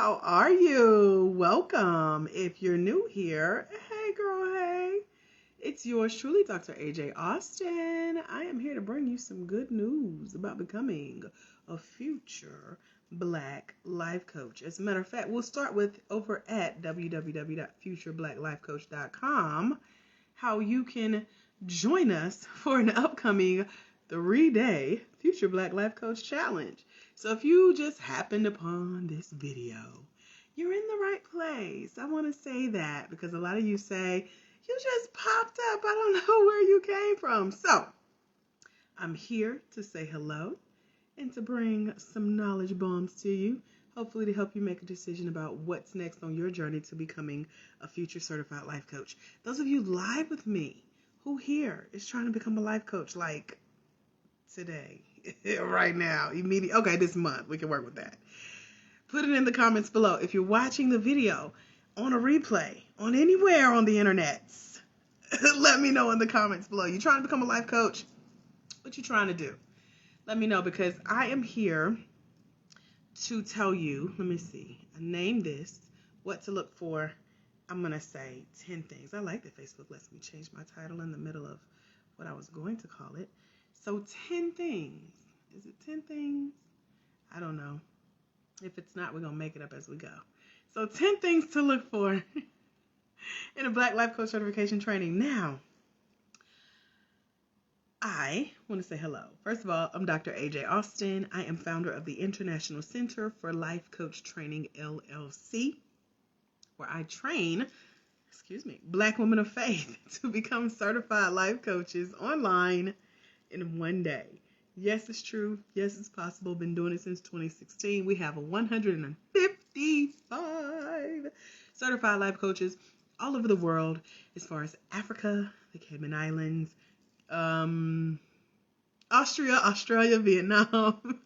How are you? Welcome. If you're new here, hey girl, hey. It's yours truly, Dr. AJ Austin. I am here to bring you some good news about becoming a future Black life coach. As a matter of fact, we'll start with over at www.futurebblacklifecoach.com how you can join us for an upcoming 3-day Future Black Life Coach Challenge. So if you just happened upon this video, you're in the right place. I want to say that because a lot of you say, you just popped up. I don't know where you came from. So I'm here to say hello and to bring some knowledge bombs to you, hopefully to help you make a decision about what's next on your journey to becoming a future certified life coach. Those of you live with me, who here is trying to become a life coach like today, right now, immediately? Okay, this month, we can work with that. Put it in the comments below. If you're watching the video on a replay, on anywhere on the internet, let me know in the comments below. You trying to become a life coach? What you trying to do? Let me know because I am here to tell you, let me see, I named this, what to look for. I'm going to say 10 things. I like that Facebook lets me change my title in the middle of what I was going to call it. So 10 things. Is it 10 things? I don't know. If it's not, we're going to make it up as we go. So 10 things to look for in a Black Life Coach certification training. Now, I want to say hello. First of all, I'm Dr. AJ Austin. I am founder of the International Center for Life Coach Training, LLC, where I train, Black women of faith to become certified life coaches online in one day. Yes, it's true. Yes, it's possible. Been doing it since 2016. We have 155 certified life coaches all over the world, as far as Africa, the Cayman Islands, Australia, Vietnam,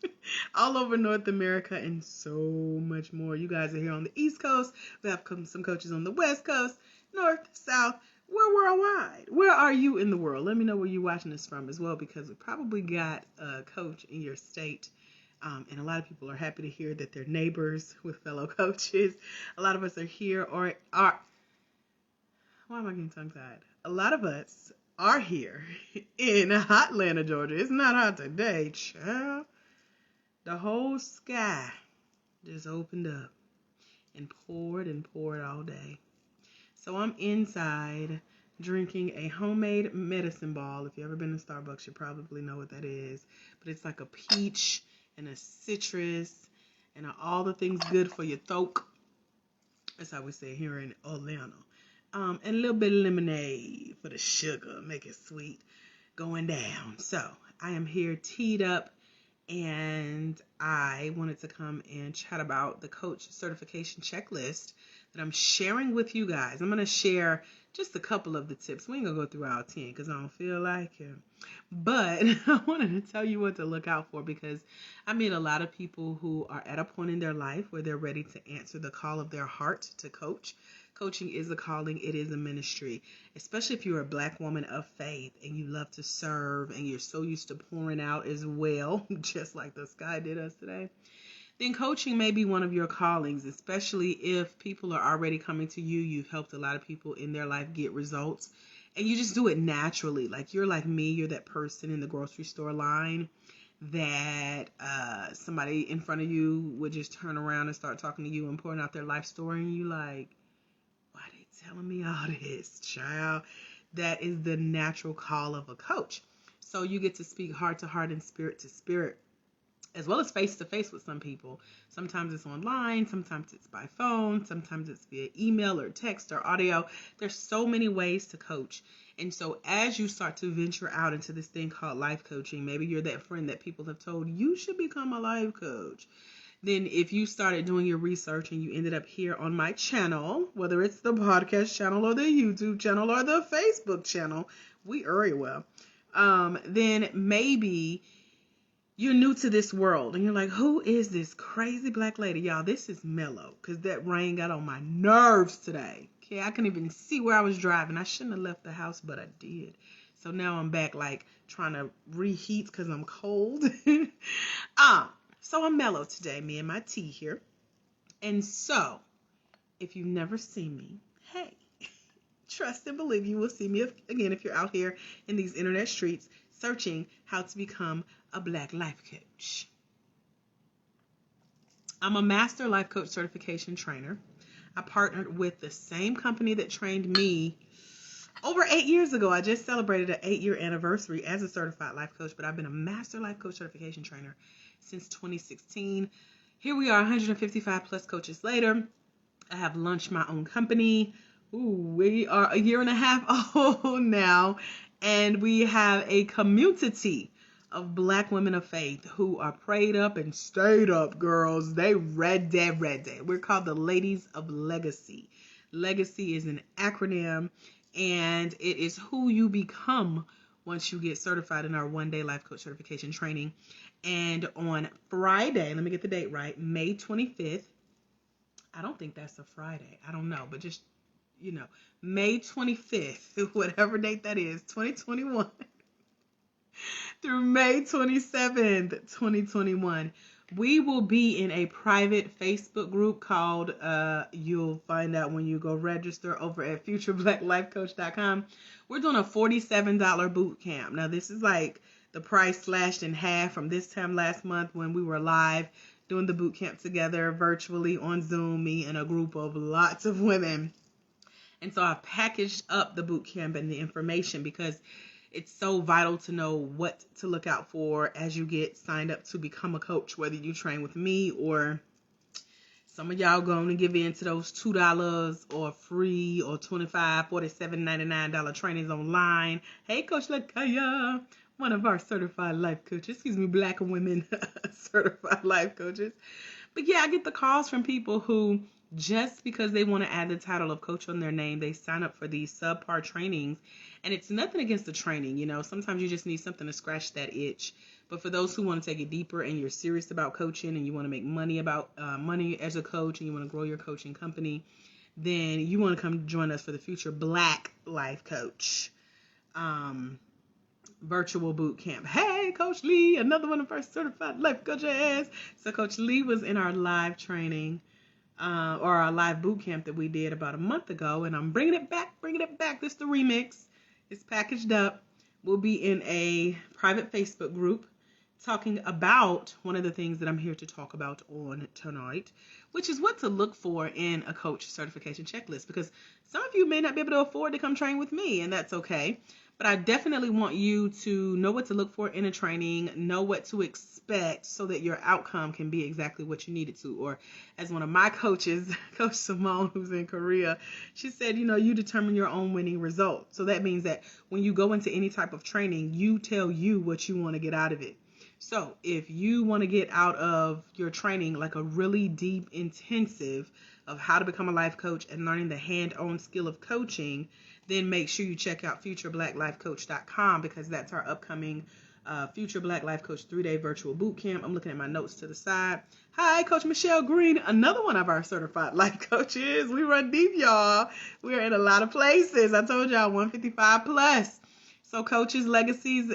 all over North America, and so much more. You guys are here on the East Coast. We have some coaches on the West Coast, North, South. We're worldwide. Where are you in the world? Let me know where you're watching this from as well, because we probably got a coach in your state. And a lot of people are happy to hear that they're neighbors with fellow coaches. A lot of us are here or are, why am I getting tongue-tied? A lot of us are here in Hotlanta, Georgia. It's not hot today, child. The whole sky just opened up and poured all day. So I'm inside drinking a homemade medicine ball. If you've ever been to Starbucks, you probably know what that is. But it's like a peach and a citrus and all the things good for your throat. That's how we say here in Atlanta. And a little bit of lemonade for the sugar, make it sweet, going down. So I am here teed up, and I wanted to come and chat about the coach certification checklist that I'm sharing with you guys. I'm going to share just a couple of the tips. We ain't going to go through all 10 because I don't feel like it. But I wanted to tell you what to look out for, because I meet a lot of people who are at a point in their life where they're ready to answer the call of their heart to coach. Coaching is a calling. It is a ministry, especially if you're a Black woman of faith and you love to serve and you're so used to pouring out as well, just like the sky did us today. Then coaching may be one of your callings, especially if people are already coming to you. You've helped a lot of people in their life get results, and you just do it naturally. Like you're like me, you're that person in the grocery store line that somebody in front of you would just turn around and start talking to you and pouring out their life story, and you like, why are they telling me all this, child? That is the natural call of a coach. So you get to speak heart to heart and spirit to spirit, as well as face-to-face with some people. Sometimes it's online, sometimes it's by phone, sometimes it's via email or text or audio. There's so many ways to coach. And so as you start to venture out into this thing called life coaching, maybe you're that friend that people have told you should become a life coach. Then if you started doing your research and you ended up here on my channel, whether it's the podcast channel or the YouTube channel or the Facebook channel, we very well, then maybe you're new to this world and you're like, who is this crazy Black lady? Y'all, this is Mellow, because that rain got on my nerves today. Okay, I couldn't even see where I was driving. I shouldn't have left the house, but I did. So now I'm back like trying to reheat because I'm cold. So I'm Mellow today, me and my tea here. And so, if you've never seen me, hey, trust and believe you will see me again if you're out here in these internet streets searching how to become a Black life coach. I'm a master life coach certification trainer. I partnered with the same company that trained me over 8 years ago. I just celebrated an 8-year anniversary as a certified life coach, but I've been a master life coach certification trainer since 2016. Here we are, 155 plus coaches later. I have launched my own company. We are a year and a half old now, and we have a community of Black women of faith who are prayed up and stayed up, girls. They ready. We're called the Ladies of Legacy. Legacy is an acronym, and it is who you become once you get certified in our one-day life coach certification training. And on Friday, let me get the date right, May 25th, I don't think that's a Friday. I don't know, but just, May 25th, whatever date that is, 2021, through May 27th, 2021, we will be in a private Facebook group called, you'll find out when you go register over at futurebblacklifecoach.com. We're doing a $47 boot camp. Now, this is like the price slashed in half from this time last month when we were live doing the boot camp together virtually on Zoom, me and a group of lots of women. And so I've packaged up the boot camp and the information because it's so vital to know what to look out for as you get signed up to become a coach, whether you train with me or some of y'all going to give in to those $2 or free or $25, $47, $99 trainings online. Hey, Coach Lakaya, one of our certified life coaches, Black women certified life coaches. But yeah, I get the calls from people who, just because they want to add the title of coach on their name, they sign up for these subpar trainings. And it's nothing against the training, sometimes you just need something to scratch that itch. But for those who want to take it deeper and you're serious about coaching and you want to make money as a coach and you want to grow your coaching company, then you want to come join us for the Future Black Life Coach virtual boot camp. Hey, Coach Lee, another one of our certified life coaches. So Coach Lee was in our live training or our live boot camp that we did about a month ago, and I'm bringing it back. This is the remix. It's packaged up. We'll be in a private Facebook group talking about one of the things that I'm here to talk about on tonight, which is what to look for in a coach certification checklist, because some of you may not be able to afford to come train with me, and that's okay. But I definitely want you to know what to look for in a training, know what to expect so that your outcome can be exactly what you need it to. Or as one of my coaches, Coach Simone, who's in Korea, she said, you determine your own winning result. So that means that when you go into any type of training, you tell you what you want to get out of it. So if you want to get out of your training like a really deep intensive of how to become a life coach and learning the hand-on skill of coaching, then make sure you check out futurebblacklifecoach.com, because that's our upcoming Future Black Life Coach 3-day virtual boot camp. I'm looking at my notes to the side. Hi, Coach Michelle Green, another one of our certified life coaches. We run deep, y'all. We're in a lot of places. I told y'all 155 plus. So coaches, legacies,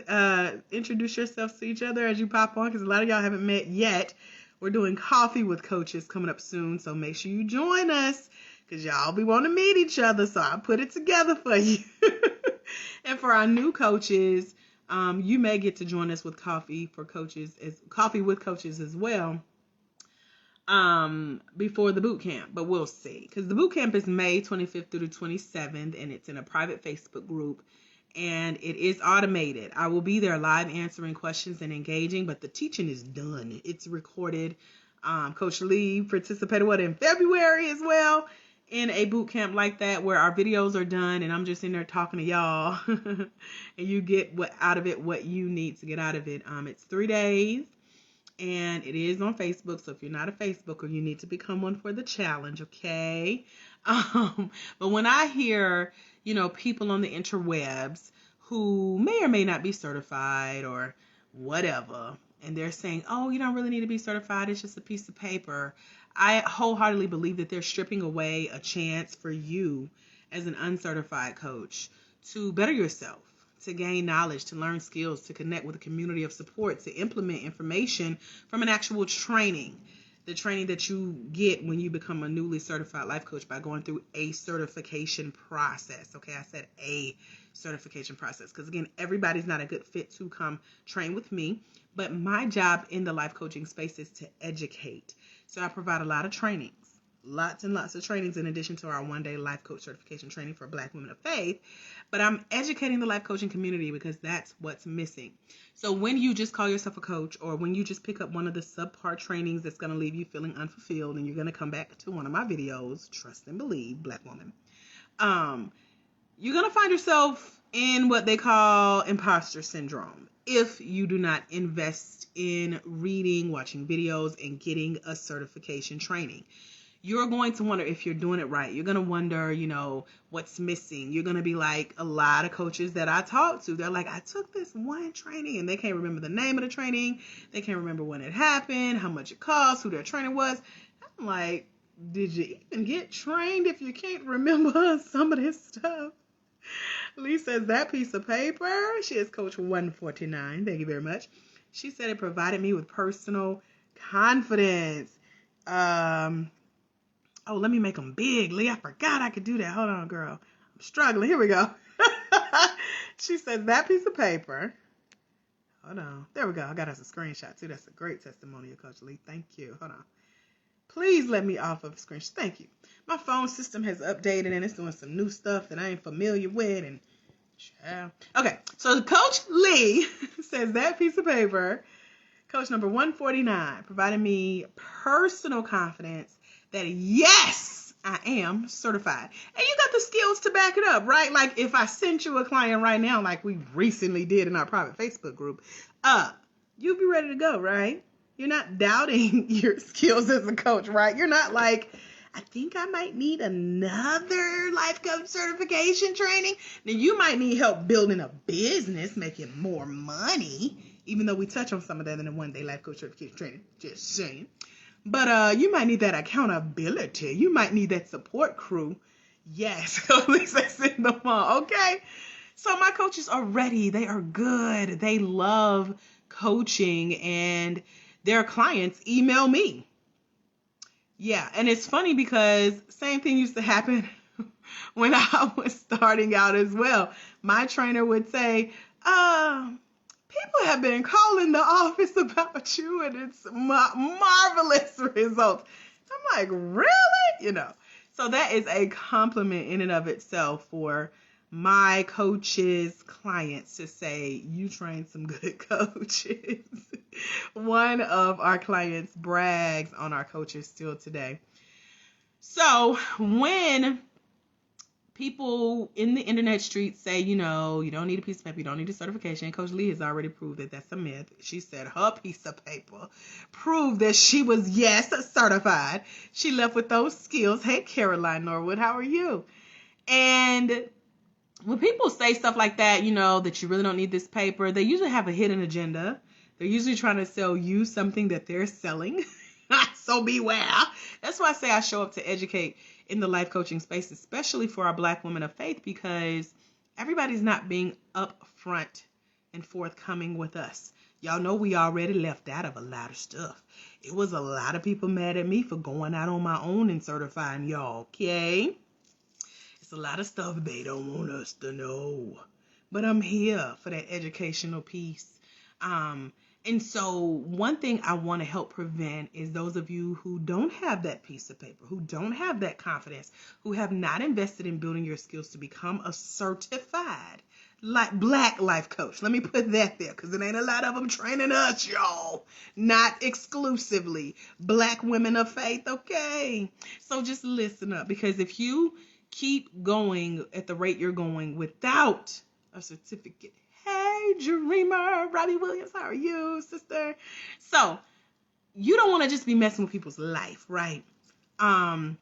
introduce yourselves to each other as you pop on, because a lot of y'all haven't met yet. We're doing coffee with coaches coming up soon, so make sure you join us, because y'all be wanting to meet each other, so I put it together for you. And for our new coaches, you may get to join us with coffee with coaches as well before the boot camp, but we'll see, because the boot camp is May 25th through the 27th, and it's in a private Facebook group, and it is automated. I will be there live answering questions and engaging, but the teaching is done. It's recorded. Coach Lee participated in February as well in a boot camp like that, where our videos are done and I'm just in there talking to y'all and you get what you need to get out of it. It's 3 days and it is on Facebook. So if you're not a Facebooker, you need to become one for the challenge. Okay. But when I hear, people on the interwebs who may or may not be certified or whatever, and they're saying, oh, you don't really need to be certified, it's just a piece of paper, I wholeheartedly believe that they're stripping away a chance for you as an uncertified coach to better yourself, to gain knowledge, to learn skills, to connect with a community of support, to implement information from an actual training. the training that you get when you become a newly certified life coach by going through a certification process. Okay, I said a certification process because, again, everybody's not a good fit to come train with me. But my job in the life coaching space is to educate. So I provide a lot of trainings, lots and lots of trainings in addition to our one-day life coach certification training for Black women of faith. But I'm educating the life coaching community because that's what's missing. So when you just call yourself a coach, or when you just pick up one of the subpar trainings that's going to leave you feeling unfulfilled, and you're going to come back to one of my videos, trust and believe, Black woman, you're going to find yourself in what they call imposter syndrome if you do not invest in reading, watching videos, and getting a certification training. You're going to wonder if you're doing it right. You're going to wonder, what's missing. You're going to be like a lot of coaches that I talk to. They're like, I took this one training, and they can't remember the name of the training. They can't remember when it happened, how much it cost, who their trainer was. I'm like, did you even get trained if you can't remember some of this stuff? Lee says that piece of paper. She is Coach 149. Thank you very much. She said it provided me with personal confidence. Oh, let me make them big, Lee. I forgot I could do that. Hold on, girl. I'm struggling. Here we go. She says that piece of paper. Hold on. There we go. I got us a screenshot, too. That's a great testimonial, Coach Lee. Thank you. Hold on. Please let me off of screenshot. Thank you. My phone system has updated, and it's doing some new stuff that I ain't familiar with. Okay, so Coach Lee says that piece of paper, Coach number 149, provided me personal confidence that yes, I am certified. And you got the skills to back it up, right? Like if I sent you a client right now, like we recently did in our private Facebook group, you'd be ready to go, right? You're not doubting your skills as a coach, right? You're not like, I think I might need another life coach certification training. Now you might need help building a business, making more money, even though we touch on some of that in the one-day life coach certification training, just saying. But you might need that accountability. You might need that support crew. Yes, at least that's in the mall, okay? So my coaches are ready. They are good. They love coaching, and their clients email me. Yeah, and it's funny because same thing used to happen when I was starting out as well. My trainer would say, people have been calling the office about you, and it's marvelous results. I'm like, really? So that is a compliment in and of itself for my coaches' clients to say, you train some good coaches. One of our clients brags on our coaches still today. So when people in the internet streets say, you don't need a piece of paper, you don't need a certification, Coach Lee has already proved that that's a myth. She said her piece of paper proved that she was, yes, certified. She left with those skills. Hey, Caroline Norwood, how are you? And when people say stuff like that, that you really don't need this paper, they usually have a hidden agenda. They're usually trying to sell you something that they're selling. So beware. That's why I say I show up to educate in the life coaching space, especially for our Black women of faith, because everybody's not being upfront and forthcoming with us. Y'all know we already left out of a lot of stuff. It was a lot of people mad at me for going out on my own and certifying y'all, okay? It's a lot of stuff they don't want us to know. But I'm here for that educational piece. And so one thing I want to help prevent is those of you who don't have that piece of paper, who don't have that confidence, who have not invested in building your skills to become a certified Black life coach. Let me put that there because it ain't a lot of them training us, y'all. Not exclusively Black women of faith, okay? So just listen up, because if you keep going at the rate you're going without a certificate, hey, Dreamer, Robbie Williams, how are you, sister? So you don't want to just be messing with people's life, right? When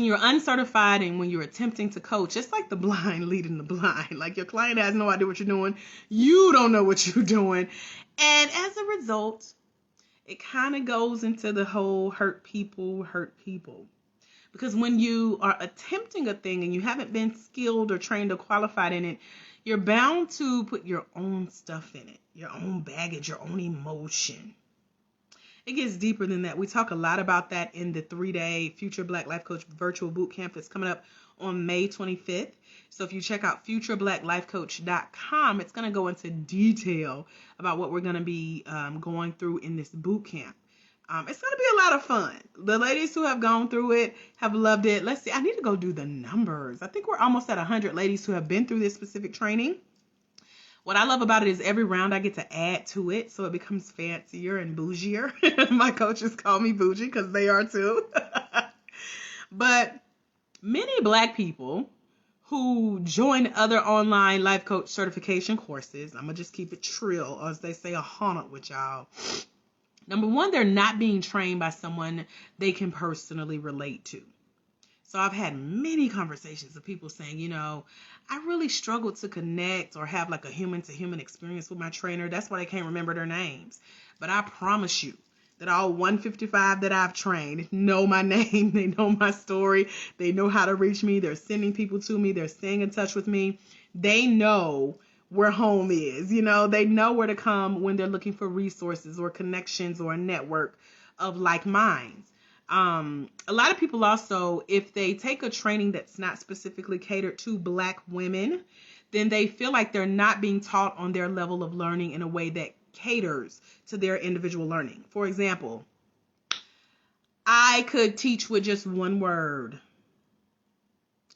you're uncertified and when you're attempting to coach, it's like the blind leading the blind. Like your client has no idea what you're doing. You don't know what you're doing. And as a result, it kind of goes into the whole hurt people. Because when you are attempting a thing and you haven't been skilled or trained or qualified in it, you're bound to put your own stuff in it, your own baggage, your own emotion. It gets deeper than that. We talk a lot about that in the 3-day Future Black Life Coach virtual boot camp that's coming up on May 25th. So if you check out futurebblacklifecoach.com, it's going to go into detail about what we're going to be going through in this boot camp. It's going to be a lot of fun. The ladies who have gone through it have loved it. Let's see. I need to go do the numbers. I think we're almost at 100 ladies who have been through this specific training. What I love about it is every round I get to add to it, so it becomes fancier and bougier. My coaches call me bougie because they are too. But many Black people who join other online life coach certification courses, I'm going to just keep it trill, or as they say, 100 with y'all. Number one, they're not being trained by someone they can personally relate to. So I've had many conversations of people saying, you know, I really struggled to connect or have like a human-to-human experience with my trainer. That's why I can't remember their names. But I promise you that all 155 that I've trained know my name. They know my story. They know how to reach me. They're sending people to me. They're staying in touch with me. They know where home is. You know, they know where to come when they're looking for resources or connections or a network of like minds. A lot of people also, if they take a training that's not specifically catered to Black women, then they feel like they're not being taught on their level of learning in a way that caters to their individual learning. For example, I could teach with just one word.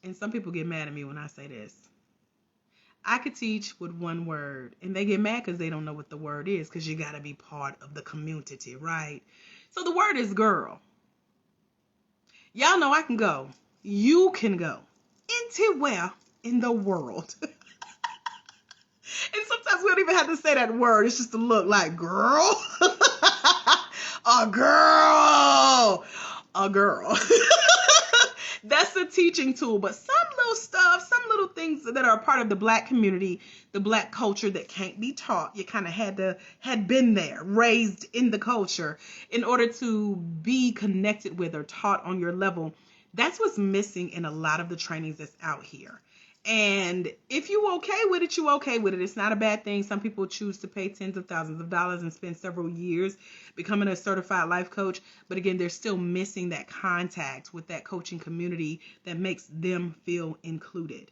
And some people get mad at me when I say this. I could teach with one word, and they get mad because they don't know what the word is, because you got to be part of the community, right? So the word is girl. Y'all know I can go. You can go. Anywhere in the world. And sometimes we don't even have to say that word. It's just a look like, girl. A girl. A girl. That's a teaching tool. But some little stuff, some little things that are a part of the Black community, the Black culture that can't be taught. You kind of had been there, raised in the culture in order to be connected with or taught on your level. That's what's missing in a lot of the trainings that's out here. And if you okay with it, you okay with it. It's not a bad thing. Some people choose to pay tens of thousands of dollars and spend several years becoming a certified life coach. But again, they're still missing that contact with that coaching community that makes them feel included.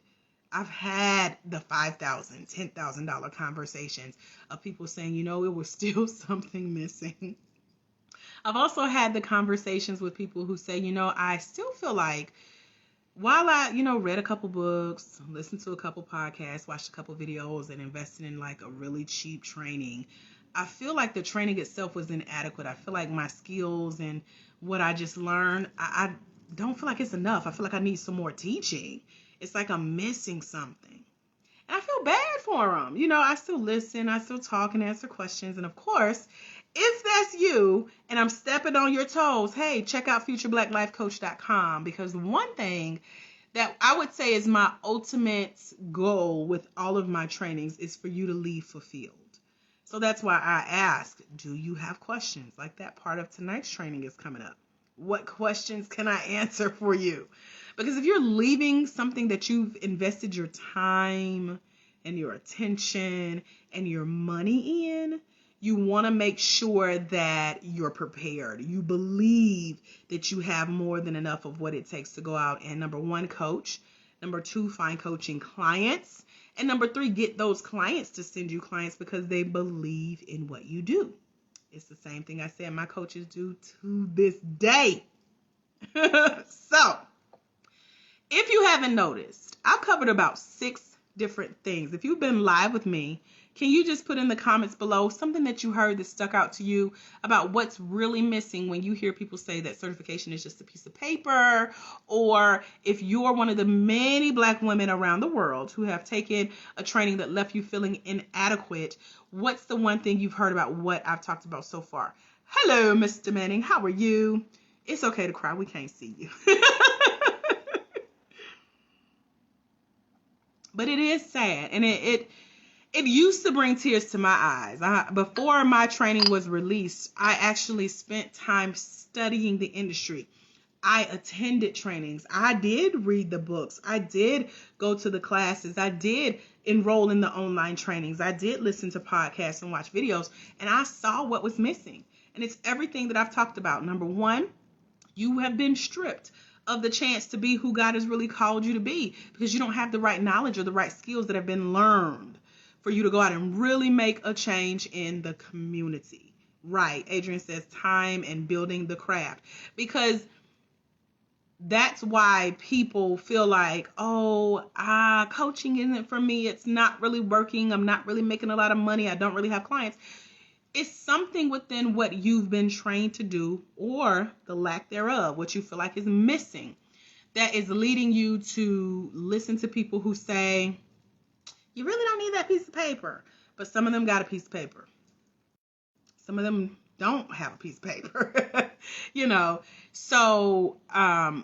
I've had the $5,000, $10,000 conversations of people saying, you know, it was still something missing. I've also had the conversations with people who say, you know, I still feel like while I, read a couple books, listened to a couple podcasts, watched a couple videos, and invested in like a really cheap training, I feel like the training itself was inadequate. I feel like my skills and what I just learned, I don't feel like it's enough. I feel like I need some more teaching. It's like I'm missing something. And I feel bad for them. You know, I still listen, I still talk and answer questions. And of course, if that's you and I'm stepping on your toes, hey, check out futurebblacklifecoach.com, because one thing that I would say is my ultimate goal with all of my trainings is for you to leave fulfilled. So that's why I ask, do you have questions? Like that part of tonight's training is coming up. What questions can I answer for you? Because if you're leaving something that you've invested your time and your attention and your money in, you want to make sure that you're prepared. You believe that you have more than enough of what it takes to go out and, number one, coach. Number two, find coaching clients. And number three, get those clients to send you clients because they believe in what you do. It's the same thing I said my coaches do to this day. So, if you haven't noticed, I've covered about 6 different things. If you've been live with me, can you just put in the comments below something that you heard that stuck out to you about what's really missing when you hear people say that certification is just a piece of paper, or if you're one of the many Black women around the world who have taken a training that left you feeling inadequate, what's the one thing you've heard about what I've talked about so far? Hello, Mr. Manning. How are you? It's okay to cry. We can't see you. But it is sad, and it used to bring tears to my eyes. Before my training was released, I actually spent time studying the industry. I attended trainings. I did read the books. I did go to the classes. I did enroll in the online trainings. I did listen to podcasts and watch videos, and I saw what was missing. And it's everything that I've talked about. Number one, you have been stripped of the chance to be who God has really called you to be because you don't have the right knowledge or the right skills that have been learned for you to go out and really make a change in the community. Right. Adrian says time and building the craft, because that's why people feel like, oh, coaching isn't for me. It's not really working. I'm not really making a lot of money. I don't really have clients. It's something within what you've been trained to do, or the lack thereof, what you feel like is missing, that is leading you to listen to people who say, you really don't need that piece of paper. But some of them got a piece of paper. Some of them don't have a piece of paper, So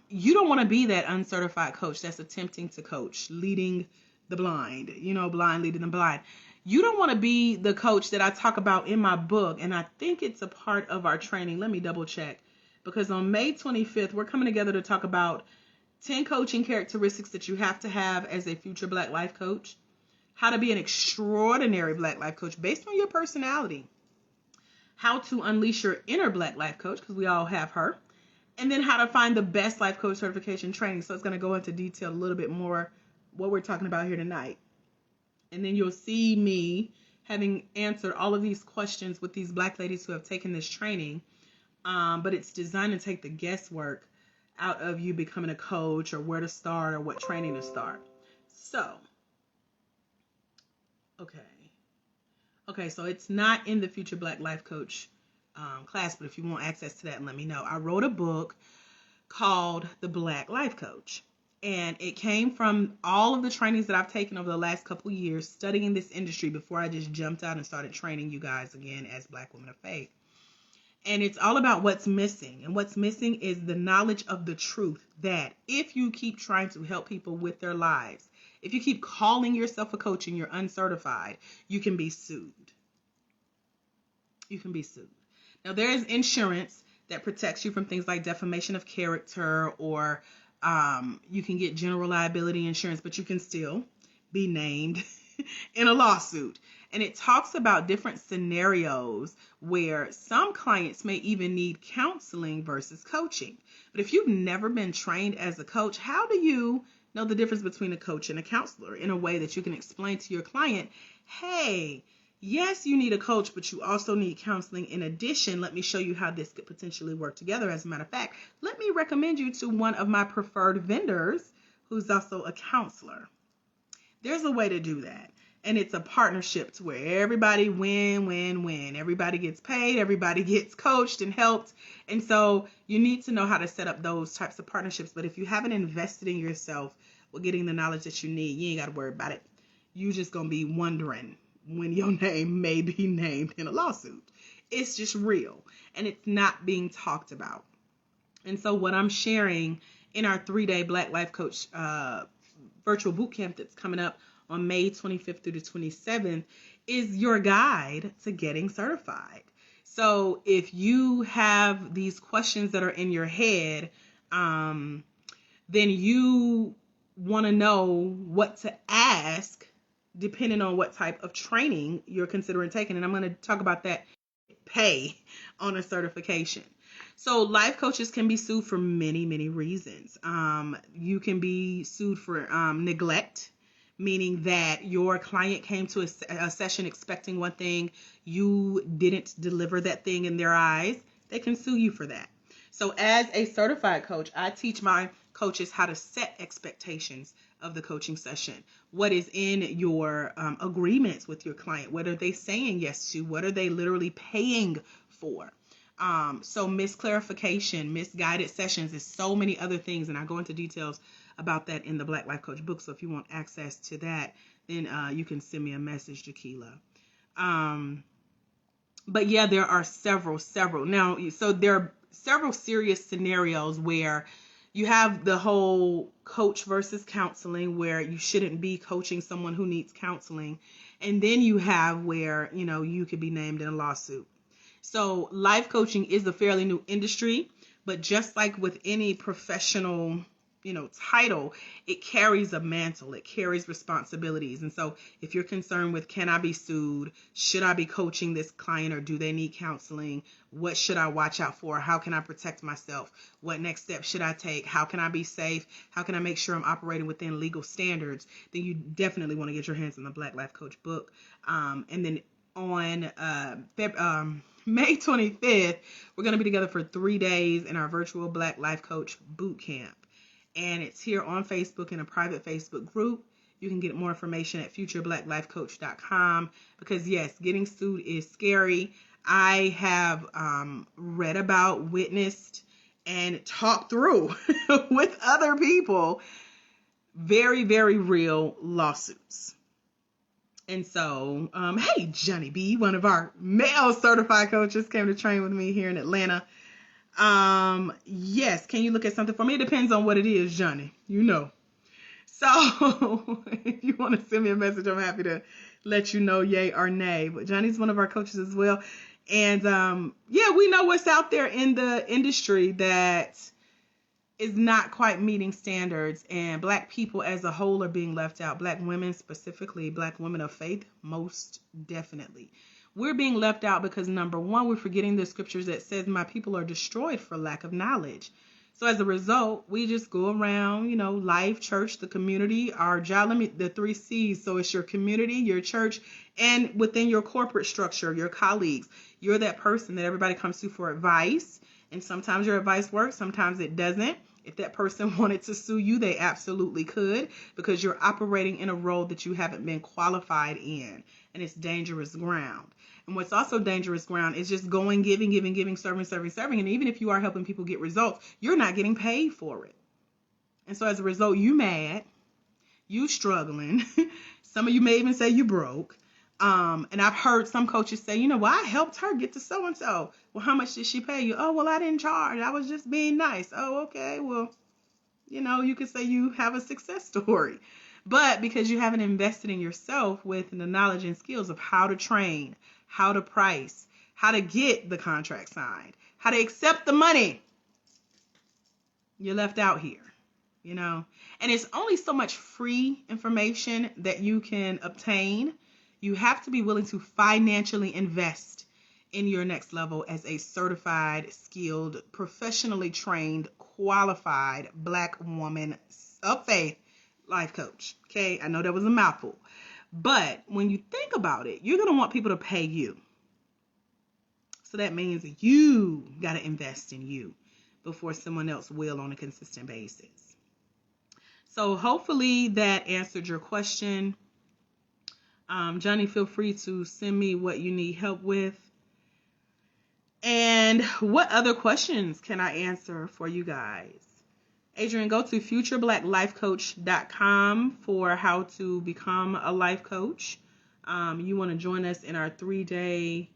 you don't want to be that uncertified coach that's attempting to coach, leading the blind, blind leading the blind. You don't want to be the coach that I talk about in my book, and I think it's a part of our training. Let me double check, because on May 25th, we're coming together to talk about 10 coaching characteristics that you have to have as a future Black life coach, how to be an extraordinary Black life coach based on your personality, how to unleash your inner Black life coach, because we all have her, and then how to find the best life coach certification training. So it's going to go into detail a little bit more what we're talking about here tonight. And then you'll see me having answered all of these questions with these Black ladies who have taken this training. But it's designed to take the guesswork out of you becoming a coach, or where to start, or what training to start. So, okay, so it's not in the Future Black Life Coach class, but if you want access to that, let me know. I wrote a book called The Black Life Coach, and it came from all of the trainings that I've taken over the last couple years studying this industry before I just jumped out and started training you guys again as Black women of faith. And it's all about what's missing. And what's missing is the knowledge of the truth that if you keep trying to help people with their lives, if you keep calling yourself a coach and you're uncertified, you can be sued. You can be sued. Now, there is insurance that protects you from things like defamation of character, or you can get general liability insurance, but you can still be named in a lawsuit. And it talks about different scenarios where some clients may even need counseling versus coaching. But if you've never been trained as a coach, how do you know the difference between a coach and a counselor in a way that you can explain to your client, hey, yes, you need a coach, but you also need counseling. In addition, let me show you how this could potentially work together. As a matter of fact, let me recommend you to one of my preferred vendors who's also a counselor. There's a way to do that. And it's a partnership to where everybody win. Everybody gets paid, everybody gets coached and helped. And so you need to know how to set up those types of partnerships. But if you haven't invested in yourself with getting the knowledge that you need, you ain't got to worry about it. You're just going to be wondering when your name may be named in a lawsuit. It's just real, and it's not being talked about. And so what I'm sharing in our 3-day Black Life Coach virtual bootcamp that's coming up on May 25th through the 27th is your guide to getting certified. So if you have these questions that are in your head, then you want to know what to ask depending on what type of training you're considering taking. And I'm going to talk about that pay on a certification. So life coaches can be sued for many, many reasons. You can be sued for neglect, meaning that your client came to a session expecting one thing, you didn't deliver that thing in their eyes. They can sue you for that. So as a certified coach, I teach my coaches how to set expectations of the coaching session. What is in your agreements with your client? What are they saying yes to? What are they literally paying for? So misclarification, misguided sessions, is so many other things. And I go into details about that in the Black Life Coach book. So if you want access to that, then you can send me a message, Jaquila. But yeah, there are several. Now, so there are several serious scenarios where you have the whole coach versus counseling, where you shouldn't be coaching someone who needs counseling. And then you have where, you could be named in a lawsuit. So life coaching is a fairly new industry, but just like with any professional title, it carries a mantle, it carries responsibilities. And so if you're concerned with, can I be sued? Should I be coaching this client, or do they need counseling? What should I watch out for? How can I protect myself? What next steps should I take? How can I be safe? How can I make sure I'm operating within legal standards? Then you definitely want to get your hands on the Black Life Coach book. And then on May 25th, we're going to be together for 3 days in our virtual Black Life Coach boot camp. And it's here on Facebook in a private Facebook group. You can get more information at futurebblacklifecoach.com, because yes, getting sued is scary. I have read about, witnessed, and talked through with other people very, very real lawsuits. And so, hey, Johnny B, one of our male certified coaches, came to train with me here in Atlanta. Yes, can you look at something for me? It depends on what it is, Johnny. So, if you want to send me a message, I'm happy to let you know yay or nay. But Johnny's one of our coaches as well. And, yeah, we know what's out there in the industry that is not quite meeting standards, and Black people as a whole are being left out. Black women, specifically Black women of faith, most definitely. We're being left out because, number one, we're forgetting the scriptures that says my people are destroyed for lack of knowledge. So as a result, we just go around, life, church, the community, our job, the 3 C's. So it's your community, your church, and within your corporate structure, your colleagues. You're that person that everybody comes to for advice. And sometimes your advice works, sometimes it doesn't. If that person wanted to sue you, they absolutely could, because you're operating in a role that you haven't been qualified in, and it's dangerous ground. And what's also dangerous ground is just going, giving, serving. And even if you are helping people get results, you're not getting paid for it. And so as a result, you mad, you struggling. Some of you may even say you broke. And I've heard some coaches say, well, I helped her get to so-and-so. Well, how much did she pay you? Oh, well, I didn't charge. I was just being nice. Oh, okay. Well, you could say you have a success story. But because you haven't invested in yourself with the knowledge and skills of how to train, how to price, how to get the contract signed, how to accept the money, you're left out here, And it's only so much free information that you can obtain. You have to be willing to financially invest in your next level as a certified, skilled, professionally trained, qualified Black woman of faith life coach. Okay, I know that was a mouthful. But when you think about it, you're going to want people to pay you. So that means you got to invest in you before someone else will on a consistent basis. So hopefully that answered your question. Johnny, feel free to send me what you need help with. And what other questions can I answer for you guys? Adrian, go to futurebblacklifecoach.com for how to become a life coach. You want to join us in our 3-day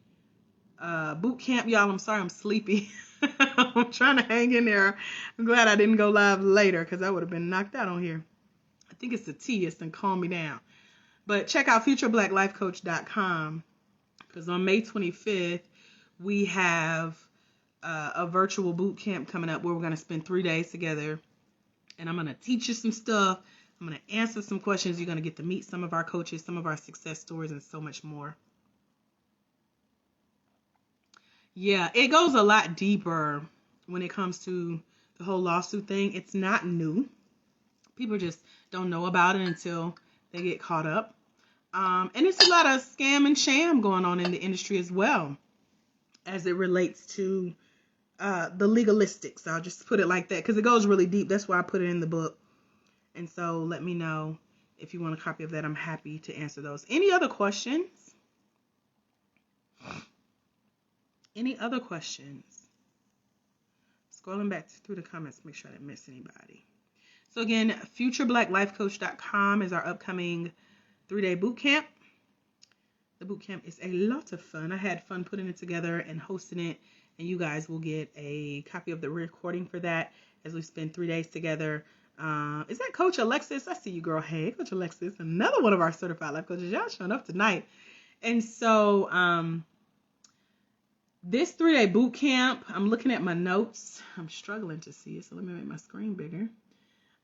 boot camp. Y'all, I'm sorry I'm sleepy. I'm trying to hang in there. I'm glad I didn't go live later because I would have been knocked out on here. I think it's the tea. It's going to calm me down. But check out futurebblacklifecoach.com, because on May 25th, we have a virtual boot camp coming up where we're going to spend 3 days together. And I'm going to teach you some stuff. I'm going to answer some questions. You're going to get to meet some of our coaches, some of our success stories, and so much more. Yeah, it goes a lot deeper when it comes to the whole lawsuit thing. It's not new. People just don't know about it until they get caught up. And it's a lot of scam and sham going on in the industry as well, as it relates to the legalistics. I'll just put it like that because it goes really deep. That's why I put it in the book. And so let me know if you want a copy of that. I'm happy to answer those. Any other questions? Any other questions? Scrolling back through the comments, make sure I didn't miss anybody. So again, futurebblacklifecoach.com is our upcoming 3-day boot camp. The boot camp is a lot of fun. I had fun putting it together and hosting it, and you guys will get a copy of the recording for that as we spend 3 days together. Is that Coach Alexis? I see you, girl. Hey, Coach Alexis, another one of our certified life coaches. Y'all showing up tonight. And so this 3-day boot camp, I'm looking at my notes. I'm struggling to see it, so let me make my screen bigger.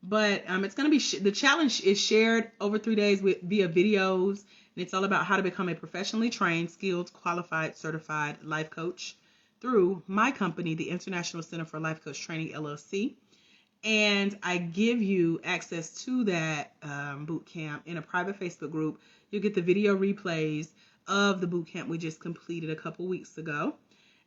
But it's going to be the challenge is shared over 3 days via videos, and it's all about how to become a professionally trained, skilled, qualified, certified life coach through my company, the International Center for Life Coach Training, LLC. And I give you access to that boot camp in a private Facebook group. You'll get the video replays of the boot camp we just completed a couple weeks ago.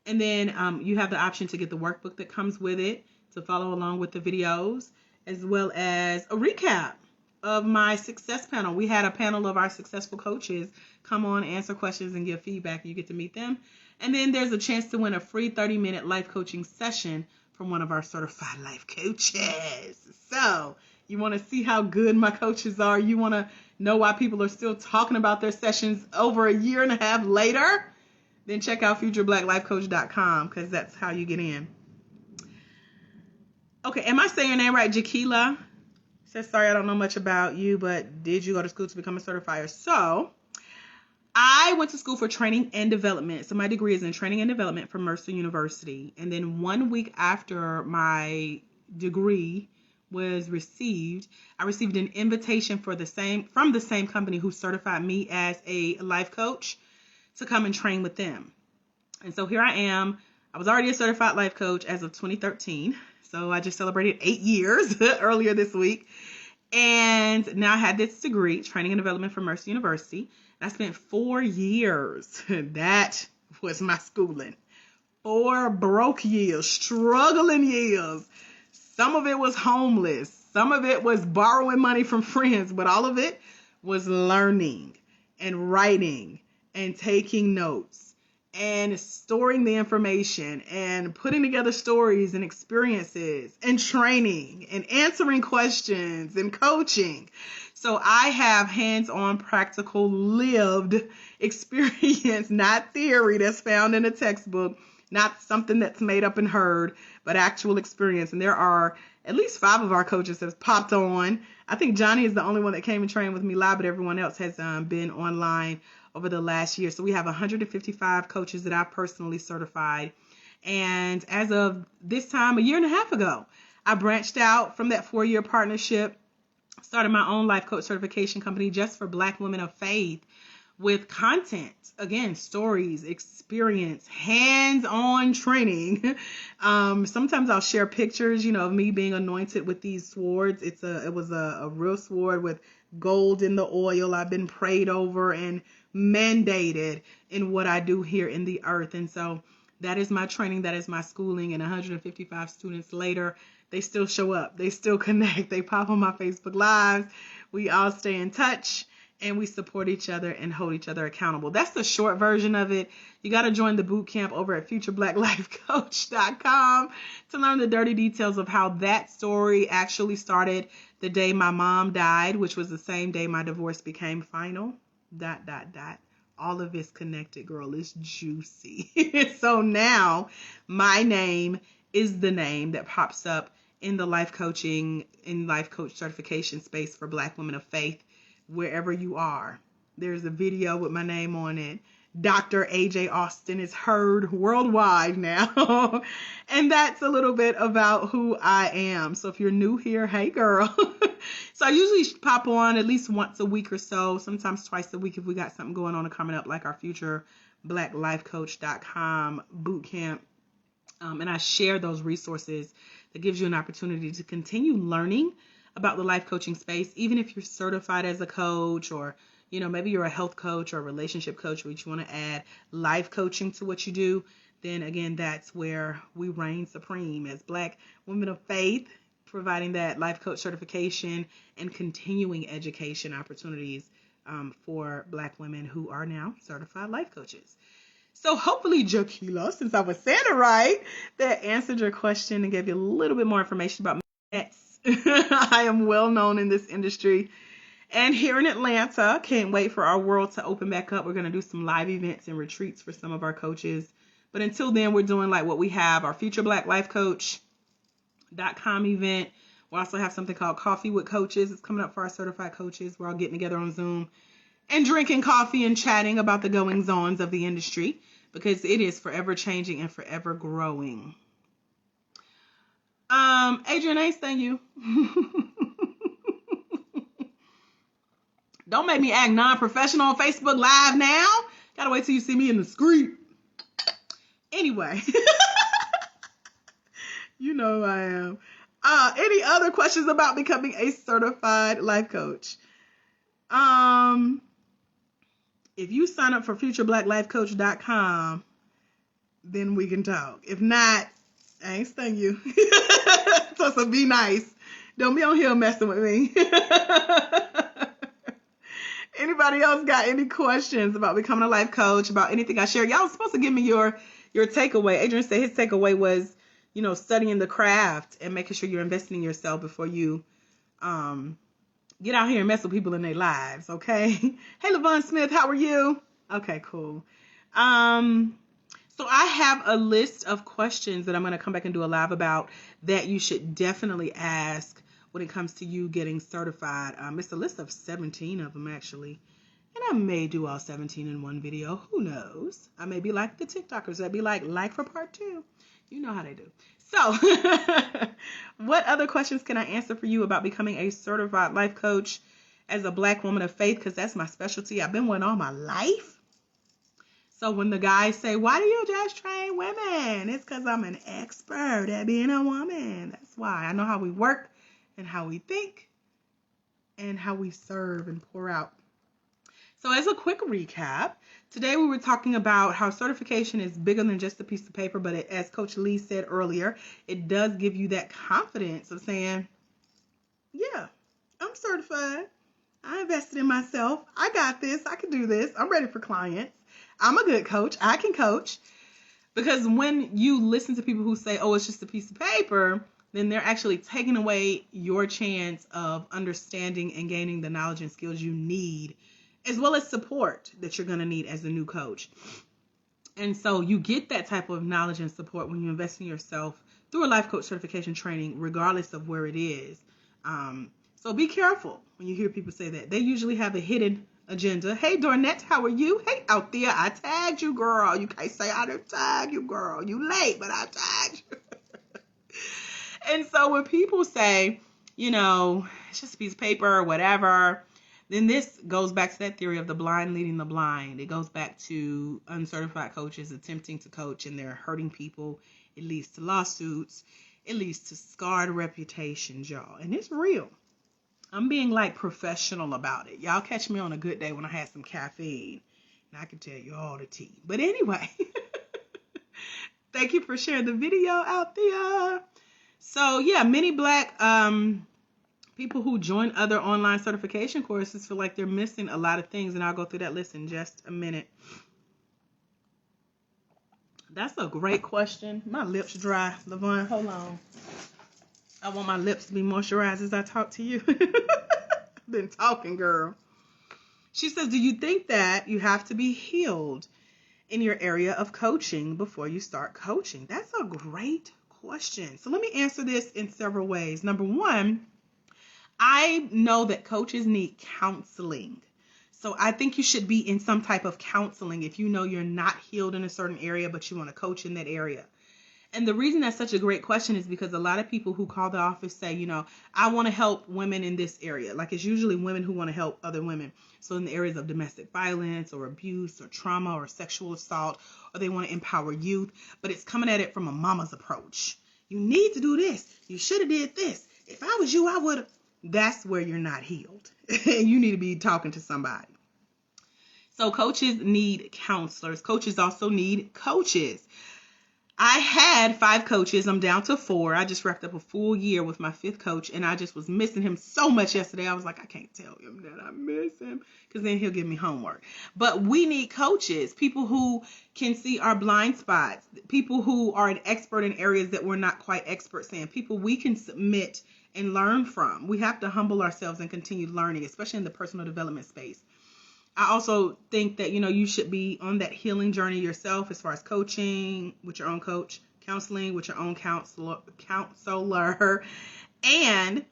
And then you have the option to get the workbook that comes with it to follow along with the videos, as well as a recap of my success panel. We had a panel of our successful coaches come on, answer questions, and give feedback. You get to meet them. And then there's a chance to win a free 30-minute life coaching session from one of our certified life coaches. So you want to see how good my coaches are? You want to know why people are still talking about their sessions over a year and a half later? Then check out futurebblacklifecoach.com, because that's how you get in. Okay, am I saying your name right? Jaquila says, sorry, I don't know much about you, but did you go to school to become a certifier? So I went to school for training and development. So my degree is in training and development from Mercer University. And then 1 week after my degree was received, I received an invitation from the same company who certified me as a life coach to come and train with them. And so here I am. I was already a certified life coach as of 2013. So I just celebrated 8 years earlier this week. And now I had this degree, training and development from Mercer University. I spent 4 years. That was my schooling. 4 broke years, struggling years. Some of it was homeless. Some of it was borrowing money from friends, but all of it was learning and writing and taking notes and storing the information and putting together stories and experiences and training and answering questions and coaching. So I have hands-on, practical, lived experience, not theory that's found in a textbook, not something that's made up and heard, but actual experience. And there are at least 5 of our coaches that have popped on. I think Johnny is the only one that came and trained with me live, but everyone else has been online over the last year. So we have 155 coaches that I've personally certified. And as of this time, a year and a half ago, I branched out from that 4-year partnership, started my own life coach certification company just for Black women of faith, with content, again, stories, experience, hands-on training. Sometimes I'll share pictures, of me being anointed with these swords. It was a real sword with gold in the oil. I've been prayed over and mandated in what I do here in the earth. And so that is my training. That is my schooling. And 155 students later, they still show up. They still connect. They pop on my Facebook Lives. We all stay in touch. And we support each other and hold each other accountable. That's the short version of it. You got to join the boot camp over at futurebblacklifecoach.com to learn the dirty details of how that story actually started the day my mom died, which was the same day my divorce became final. ... All of it's connected, girl. It's juicy. So now my name is the name that pops up in the life coach certification space for Black women of faith. Wherever you are, there's a video with my name on it. Dr. AJ Austin is heard worldwide now. And that's a little bit about who I am. So if you're new here, hey girl. So I usually pop on at least once a week or so, sometimes twice a week if we got something going on and coming up, like our futurebblacklifecoach.com boot camp. And I share those resources that gives you an opportunity to continue learning about the life coaching space, even if you're certified as a coach, or maybe you're a health coach or a relationship coach, which you want to add life coaching to what you do. Then again, that's where we reign supreme as Black women of faith, providing that life coach certification and continuing education opportunities for Black women who are now certified life coaches. So hopefully, Jaquila, since I was saying it right, that answered your question and gave you a little bit more information about me. Yes. I am well known in this industry. And here in Atlanta, can't wait for our world to open back up. We're going to do some live events and retreats for some of our coaches. But until then, we're doing like what we have, our futurebblacklifecoach.com event. We also have something called Coffee with Coaches. It's coming up for our certified coaches. We're all getting together on Zoom and drinking coffee and chatting about the goings-ons of the industry, because it is forever changing and forever growing. Adrian, I ain't saying you. Don't make me act non-professional on Facebook Live now. Gotta wait till you see me in the street. Anyway, you know who I am. Any other questions about becoming a certified life coach? If you sign up for futurebblacklifecoach.com, then we can talk. If not, I ain't stung you. So be nice. Don't be on here messing with me. Anybody else got any questions about becoming a life coach, about anything I shared? Y'all was supposed to give me your takeaway. Adrian said his takeaway was, studying the craft and making sure you're investing in yourself before you get out here and mess with people in their lives, okay? Hey, LaVon Smith, how are you? Okay, cool. So I have a list of questions that I'm going to come back and do a live about that you should definitely ask when it comes to you getting certified. It's a list of 17 of them, actually. And I may do all 17 in one video. Who knows? I may be like the TikTokers that be like for part 2. You know how they do. So what other questions can I answer for you about becoming a certified life coach as a Black woman of faith? Because that's my specialty. I've been one all my life. So when the guys say, why do you just train women? It's because I'm an expert at being a woman. That's why. I know how we work and how we think and how we serve and pour out. So as a quick recap, today we were talking about how certification is bigger than just a piece of paper, but as Coach Lee said earlier, it does give you that confidence of saying, yeah, I'm certified. I invested in myself. I got this. I can do this. I'm ready for clients. I'm a good coach. I can coach. Because when you listen to people who say, oh, it's just a piece of paper, then they're actually taking away your chance of understanding and gaining the knowledge and skills you need, as well as support that you're going to need as a new coach. And so you get that type of knowledge and support when you invest in yourself through a life coach certification training, regardless of where it is. So be careful when you hear people say that. They usually have a hidden agenda. Hey, Dornette, how are you? Hey, out there, I tagged you, girl. You can't say I didn't tag you, girl. You late, but I tagged you. And so when people say, it's just a piece of paper or whatever, then this goes back to that theory of the blind leading the blind. It goes back to uncertified coaches attempting to coach and they're hurting people. It leads to lawsuits. It leads to scarred reputations, y'all. And it's real. I'm being professional about it. Y'all catch me on a good day when I had some caffeine and I can tell you all the tea. But anyway, thank you for sharing the video out there. So yeah, many Black people who join other online certification courses feel like they're missing a lot of things, and I'll go through that list in just a minute. That's a great question. My lips dry. LaVon, hold on. I want my lips to be moisturized as I talk to you. I've been talking, girl. She says, do you think that you have to be healed in your area of coaching before you start coaching? That's a great question. So let me answer this in several ways. Number one, I know that coaches need counseling. So I think you should be in some type of counseling if you know you're not healed in a certain area, but you want to coach in that area. And the reason that's such a great question is because a lot of people who call the office say, I want to help women in this area. It's usually women who want to help other women. So in the areas of domestic violence or abuse or trauma or sexual assault, or they want to empower youth, but it's coming at it from a mama's approach. You need to do this. You should have did this. If I was you, I would have. That's where you're not healed. You need to be talking to somebody. So coaches need counselors. Coaches also need coaches. I had 5 coaches. I'm down to 4. I just wrapped up a full year with my 5th coach, and I just was missing him so much yesterday. I was like, I can't tell him that I miss him because then he'll give me homework. But we need coaches, people who can see our blind spots, people who are an expert in areas that we're not quite experts in, people we can submit and learn from. We have to humble ourselves and continue learning, especially in the personal development space. I also think that, you should be on that healing journey yourself as far as coaching with your own coach, counseling with your own counselor, and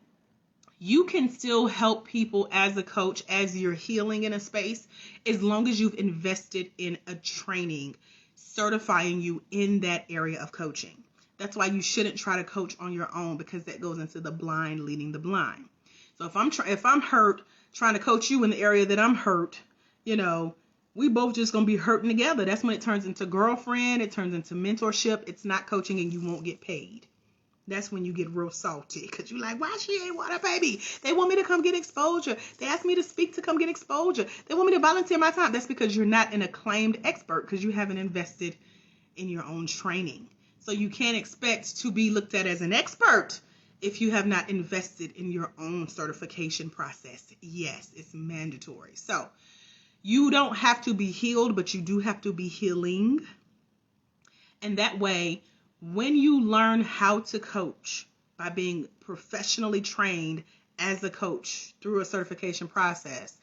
you can still help people as a coach as you're healing in a space as long as you've invested in a training certifying you in that area of coaching. That's why you shouldn't try to coach on your own, because that goes into the blind leading the blind. So if I'm hurt trying to coach you in the area that I'm hurt, you know, we both just going to be hurting together. That's when it turns into girlfriend. It turns into mentorship. It's not coaching and you won't get paid. That's when you get real salty because you're like, why she ain't want to pay me? They want me to come get exposure. They asked me to speak to come get exposure. They want me to volunteer my time. That's because you're not an acclaimed expert because you haven't invested in your own training. So you can't expect to be looked at as an expert if you have not invested in your own certification process. Yes, it's mandatory. So you don't have to be healed, but you do have to be healing. And that way, when you learn how to coach by being professionally trained as a coach through a certification process,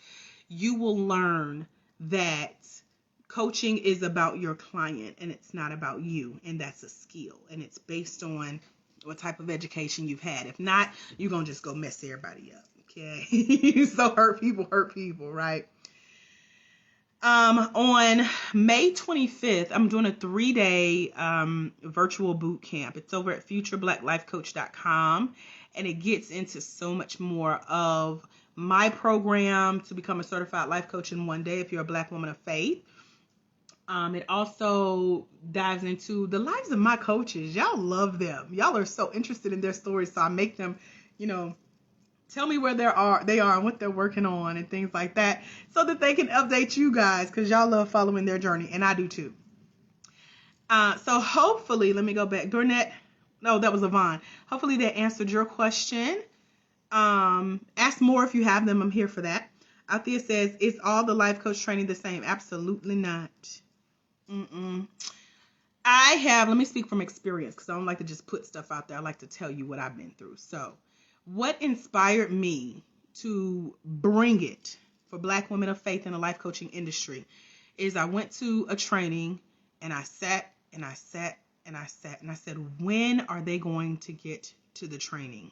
you will learn that coaching is about your client and it's not about you. And that's a skill. And it's based on what type of education you've had. If not, you're going to just go mess everybody up. Okay. So hurt people, right? On May 25th, I'm doing a 3-day virtual boot camp. It's over at futureblackLifeCoach.com, and it gets into so much more of my program to become a certified life coach in one day if you're a Black woman of faith. It also dives into the lives of my coaches. Y'all love them. Y'all are so interested in their stories, so I make them, tell me where they are and what they're working on and things like that so that they can update you guys because y'all love following their journey, and I do too. So hopefully, let me go back. Dornette, no, that was Yvonne. Hopefully that answered your question. Ask more if you have them. I'm here for that. Althea says, is all the life coach training the same? Absolutely not. Let me speak from experience because I don't like to just put stuff out there. I like to tell you what I've been through. So what inspired me to bring it for Black women of faith in the life coaching industry is I went to a training and I sat and I sat and I sat and I said, when are they going to get to the training?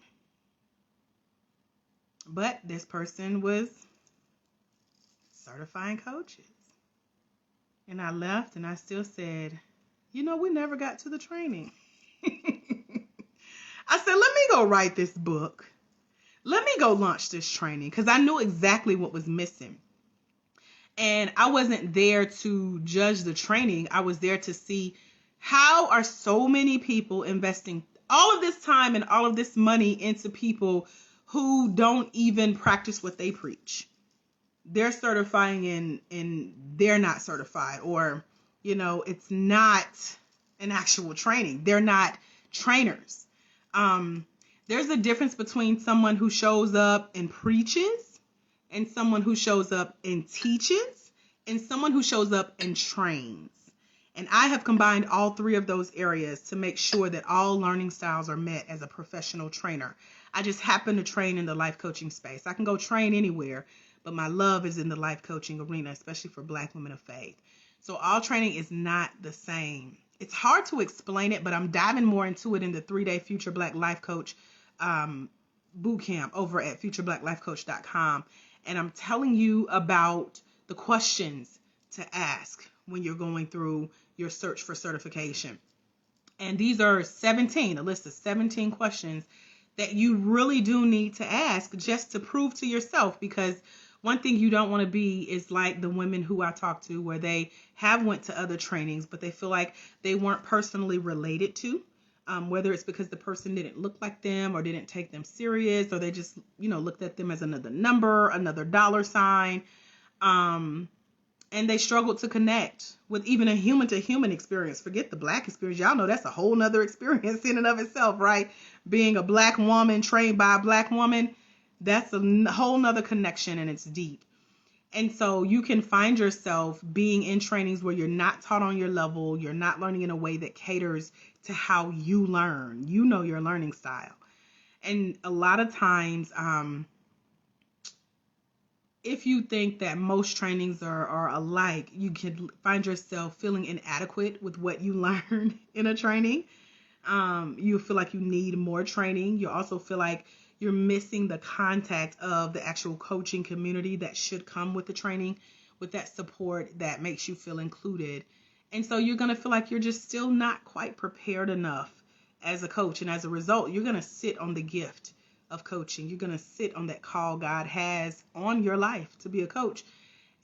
But this person was certifying coaches. And I left and I still said, we never got to the training. I said, let me go write this book. Let me go launch this training because I knew exactly what was missing. And I wasn't there to judge the training. I was there to see how are so many people investing all of this time and all of this money into people who don't even practice what they preach. They're certifying and they're not certified, or, it's not an actual training. They're not trainers. There's a difference between someone who shows up and preaches and someone who shows up and teaches and someone who shows up and trains. And I have combined all three of those areas to make sure that all learning styles are met as a professional trainer. I just happen to train in the life coaching space. I can go train anywhere, but my love is in the life coaching arena, especially for Black women of faith. So all training is not the same. It's hard to explain it, but I'm diving more into it in the 3-day Future Black Life Coach boot camp over at futureblackLifeCoach.com. And I'm telling you about the questions to ask when you're going through your search for certification. And these are a list of 17 questions that you really do need to ask just to prove to yourself, because one thing you don't want to be is like the women who I talk to where they have went to other trainings, but they feel like they weren't personally related to, whether it's because the person didn't look like them or didn't take them serious, or they just, looked at them as another number, another dollar sign. And they struggled to connect with even a human to human experience. Forget the Black experience. Y'all know that's a whole nother experience in and of itself, right? Being a Black woman trained by a Black woman, that's a whole nother connection, and it's deep. And so you can find yourself being in trainings where you're not taught on your level. You're not learning in a way that caters to how you learn. Your learning style. And a lot of times, if you think that most trainings are alike, you can find yourself feeling inadequate with what you learn in a training. You feel like you need more training. You also feel like you're missing the contact of the actual coaching community that should come with the training, with that support that makes you feel included. And so you're going to feel like you're just still not quite prepared enough as a coach. And as a result, you're going to sit on the gift of coaching. You're going to sit on that call God has on your life to be a coach.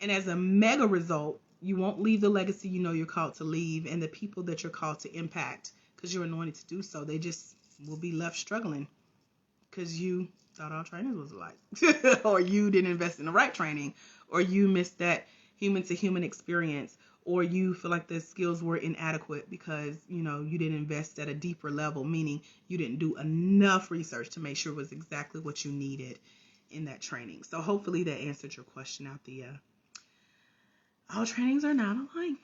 And as a mega result, you won't leave the legacy you know you're called to leave, and the people that you're called to impact, because you're anointed to do so, they just will be left struggling because you thought all trainers was alike, or you didn't invest in the right training, or you missed that human to human experience, or you feel like the skills were inadequate because you didn't invest at a deeper level, meaning you didn't do enough research to make sure it was exactly what you needed in that training. So hopefully that answered your question out there. All trainings are not alike.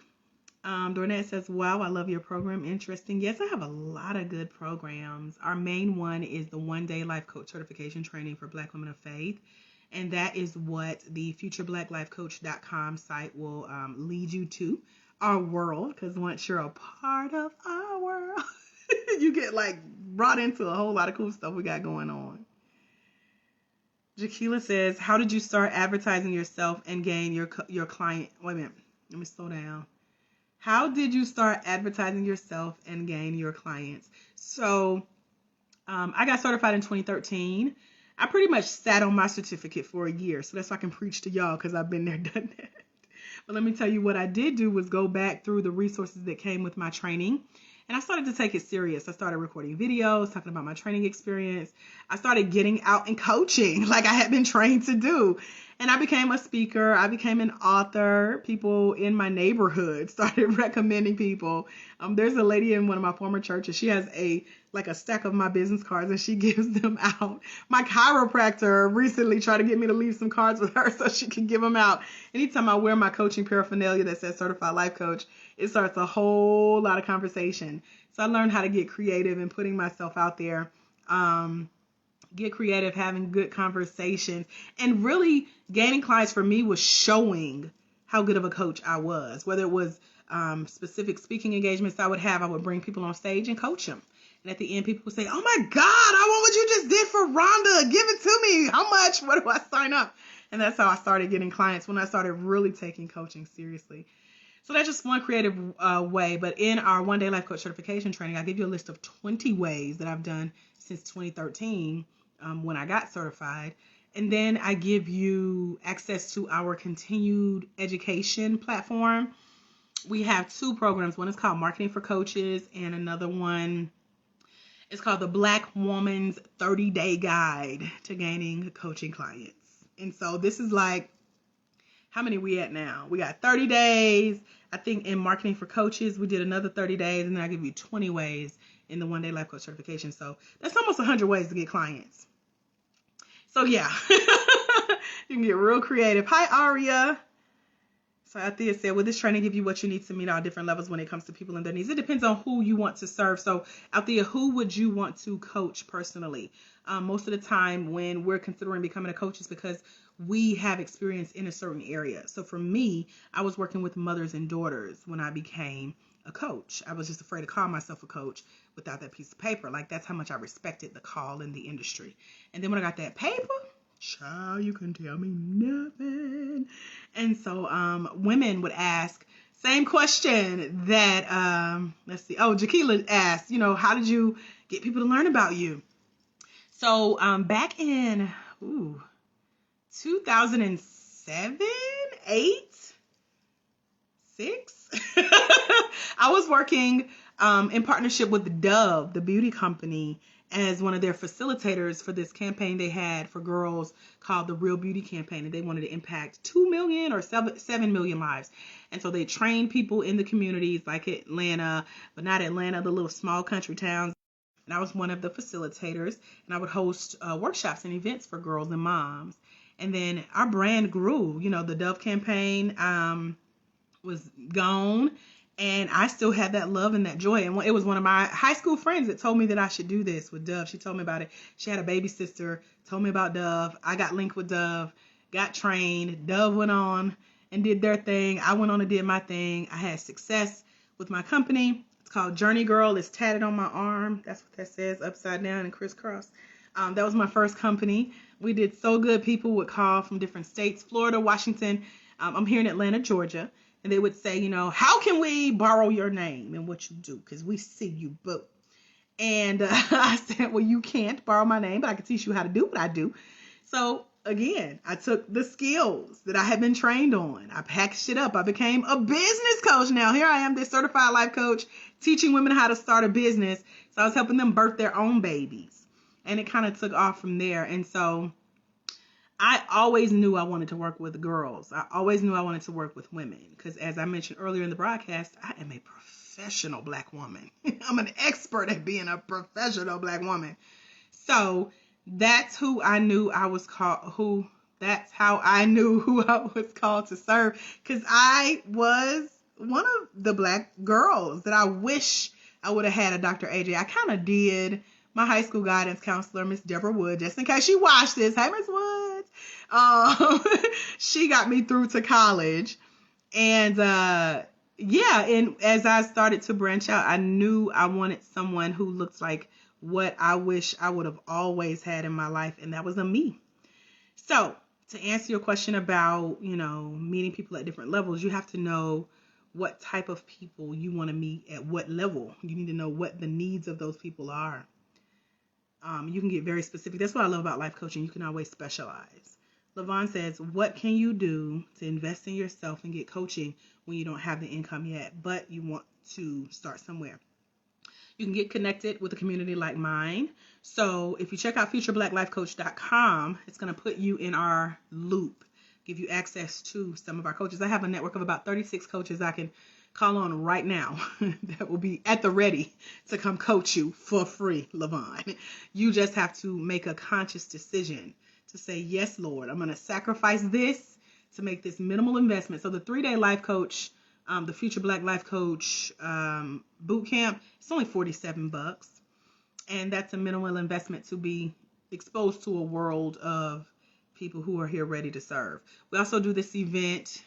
Dornette says, wow, I love your program. Interesting. Yes, I have a lot of good programs. Our main one is the one-day life coach certification training for Black women of faith. And that is what the futurebblacklifecoach.com site will lead you to, our world. Because once you're a part of our world, you get brought into a whole lot of cool stuff we got going on. Jaquila says, how did you start advertising yourself and gain your client? Wait a minute. Let me slow down. How did you start advertising yourself and gain your clients? So I got certified in 2013. I pretty much sat on my certificate for a year. So that's why I can preach to y'all, because I've been there, done that. But let me tell you, what I did do was go back through the resources that came with my training. And I started to take it serious. I started recording videos, talking about my training experience. I started getting out and coaching like I had been trained to do. And I became a speaker. I became an author. People in my neighborhood started recommending people. There's a lady in one of my former churches. She has a stack of my business cards and she gives them out. My chiropractor recently tried to get me to leave some cards with her so she can give them out. Anytime I wear my coaching paraphernalia that says Certified Life Coach, it starts a whole lot of conversation. So I learned how to get creative and putting myself out there. Get creative, having good conversations, and really gaining clients for me was showing how good of a coach I was. Whether it was specific speaking engagements I would bring people on stage and coach them. And at the end, people would say, oh my God, I want what you just did for Rhonda. Give it to me. How much? What do I sign up? And that's how I started getting clients, when I started really taking coaching seriously. So that's just one creative way. But in our one-day life coach certification training, I give you a list of 20 ways that I've done since 2013 when I got certified. And then I give you access to our continued education platform. We have two programs. One is called Marketing for Coaches, and another one is called the Black Woman's 30-Day Guide to Gaining Coaching Clients. And so this is how many we at now? We got 30 days. I think in Marketing for Coaches, we did another 30 days, and then I give you 20 ways in the one-day life coach certification. So that's almost 100 ways to get clients. So yeah, you can get real creative. Hi, Aria. So Althea said, will this training give you what you need to meet all different levels when it comes to people and their needs? It depends on who you want to serve. So Althea, who would you want to coach personally? Most of the time when we're considering becoming a coach is because we have experience in a certain area. So for me, I was working with mothers and daughters when I became a coach. I was just afraid to call myself a coach without that piece of paper. That's how much I respected the call in the industry. And then when I got that paper, child, you couldn't tell me nothing. And so women would ask, same question that, let's see, Jaquila asked, how did you get people to learn about you? So back in 2007, 8, 6, I was working in partnership with Dove, the beauty company, as one of their facilitators for this campaign they had for girls called the Real Beauty Campaign. And they wanted to impact 2 million or 7 million lives. And so they trained people in the communities like Atlanta, but not Atlanta, the little small country towns. And I was one of the facilitators, and I would host workshops and events for girls and moms. And then our brand grew. The Dove campaign was gone. And I still had that love and that joy. And it was one of my high school friends that told me that I should do this with Dove. She told me about it. She had a baby sister, told me about Dove. I got linked with Dove, got trained. Dove went on and did their thing. I went on and did my thing. I had success with my company. It's called Journey Girl. It's tatted on my arm. That's what that says, upside down and crisscross. That was my first company. We did so good. People would call from different states, Florida, Washington. I'm here in Atlanta, Georgia. And they would say, how can we borrow your name and what you do? Because we see you both. And I said, well, you can't borrow my name, but I can teach you how to do what I do. So again, I took the skills that I had been trained on. I packaged it up. I became a business coach. Now here I am, this certified life coach, teaching women how to start a business. So I was helping them birth their own babies. And it kind of took off from there. And so I always knew I wanted to work with girls. I always knew I wanted to work with women. Because as I mentioned earlier in the broadcast, I am a professional Black woman. I'm an expert at being a professional Black woman. So that's who I knew I was called, that's how I knew who I was called to serve. Because I was one of the Black girls that I wish I would have had a Dr. AJ. I kind of did. My high school guidance counselor, Miss Deborah Wood, just in case she watched this. Hey, Miss Wood. She got me through to college. And yeah, and as I started to branch out, I knew I wanted someone who looked like what I wish I would have always had in my life, and that was a me. So to answer your question about, meeting people at different levels, you have to know what type of people you want to meet at what level. You need to know what the needs of those people are. You can get very specific. That's what I love about life coaching. You can always specialize. Levon says, what can you do to invest in yourself and get coaching when you don't have the income yet, but you want to start somewhere? You can get connected with a community like mine. So if you check out futureblackLifeCoach.com, it's going to put you in our loop, give you access to some of our coaches. I have a network of about 36 coaches I can call on right now that will be at the ready to come coach you for free, Levon. You just have to make a conscious decision to say, yes, Lord, I'm going to sacrifice this to make this minimal investment. So the 3-day life coach, the Future Black Life Coach boot camp, it's only $47. And that's a minimal investment to be exposed to a world of people who are here ready to serve. We also do this event.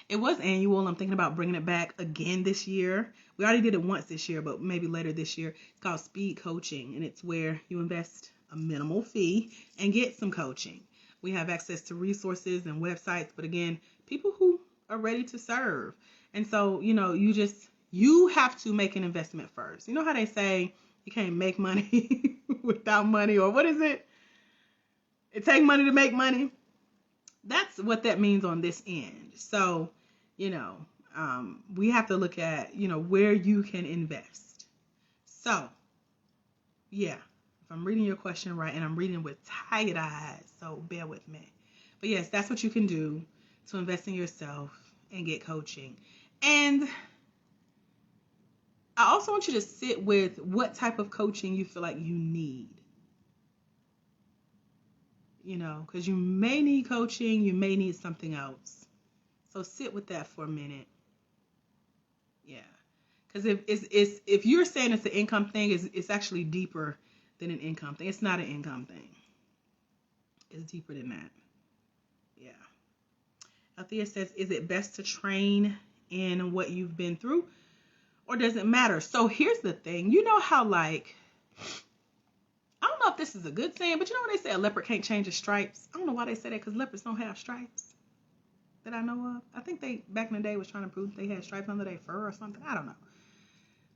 It was annual. I'm thinking about bringing it back again this year. We already did it once this year, but maybe later this year. It's called Speed Coaching, and it's where you invest a minimal fee and get some coaching. We have access to resources and websites, but again, people who are ready to serve. And so, you have to make an investment first. You know how they say you can't make money without money, or what is it? It takes money to make money. That's what that means on this end. So, we have to look at, where you can invest. So, yeah, if I'm reading your question right, and I'm reading with tired eyes, so bear with me. But yes, that's what you can do to invest in yourself and get coaching. And I also want you to sit with what type of coaching you feel like you need. Because you may need coaching, you may need something else. So sit with that for a minute. Yeah. Because if you're saying it's an income thing, it's actually deeper than an income thing. It's not an income thing. It's deeper than that. Yeah. Althea says, is it best to train in what you've been through, or does it matter? So here's the thing. You know how, I don't know if this is a good saying, but you know when they say a leopard can't change his stripes? I don't know why they say that, because leopards don't have stripes that I know of. I think they, back in the day, was trying to prove they had stripes under their fur or something. I don't know.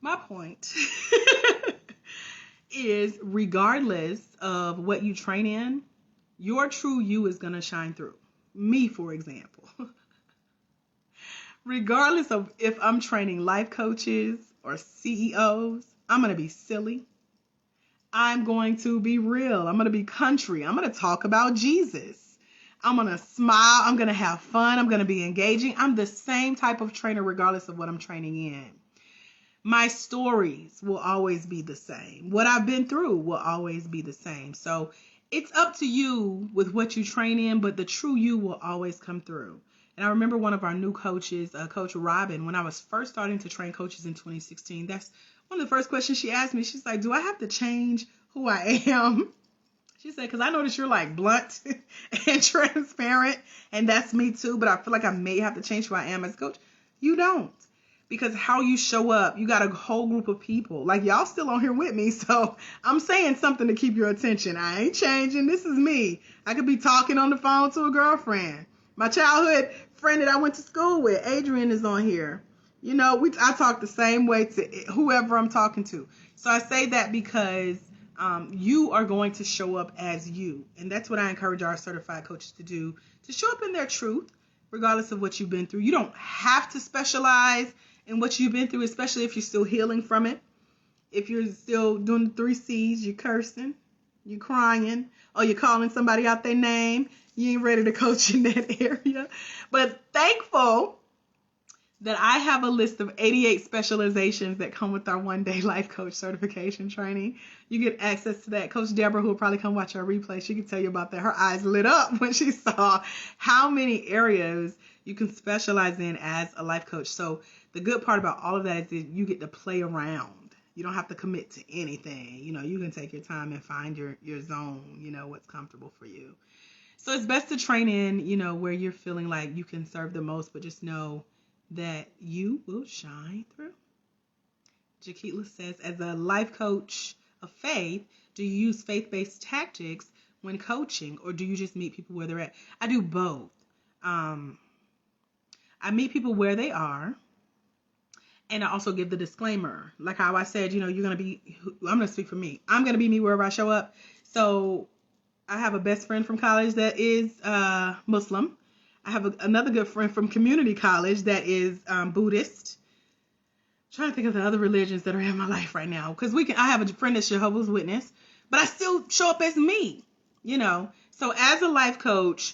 My point is, regardless of what you train in, your true you is going to shine through. Me, for example. Regardless of if I'm training life coaches or CEOs, I'm going to be silly. I'm going to be real. I'm going to be country. I'm going to talk about Jesus. I'm going to smile. I'm going to have fun. I'm going to be engaging. I'm the same type of trainer regardless of what I'm training in. My stories will always be the same. What I've been through will always be the same. So it's up to you with what you train in, but the true you will always come through. And I remember one of our new coaches, Coach Robin, when I was first starting to train coaches in 2016, that's one of the first questions she asked me. She's like, do I have to change who I am? She said, because I notice you're blunt and transparent, and that's me too, but I feel like I may have to change who I am as a coach. You don't. Because how you show up, you got a whole group of people. Y'all still on here with me, so I'm saying something to keep your attention. I ain't changing. This is me. I could be talking on the phone to a girlfriend. My childhood friend that I went to school with, Adrian, is on here. I talk the same way to whoever I'm talking to. So I say that because you are going to show up as you. And that's what I encourage our certified coaches to do, to show up in their truth, regardless of what you've been through. You don't have to specialize in what you've been through, especially if you're still healing from it. If you're still doing the 3 C's, you're cursing, you're crying, or you're calling somebody out their name, you ain't ready to coach in that area. But thankful that I have a list of 88 specializations that come with our one-day life coach certification training. You get access to that. Coach Deborah, who will probably come watch our replay, she can tell you about that. Her eyes lit up when she saw how many areas you can specialize in as a life coach. So the good part about all of that is that you get to play around. You don't have to commit to anything. You can take your time and find your zone, what's comfortable for you. So it's best to train in, where you're feeling like you can serve the most, but just know that you will shine through. Jaquila says, as a life coach of faith, do you use faith-based tactics when coaching, or do you just meet people where they're at? I do both. I meet people where they are, and I also give the disclaimer. Like how I said, I'm going to speak for me. I'm going to be me wherever I show up. So I have a best friend from college that is Muslim. I have another good friend from community college that is Buddhist. I'm trying to think of the other religions that are in my life right now. Because I have a friend that's Jehovah's Witness, but I still show up as me, So as a life coach,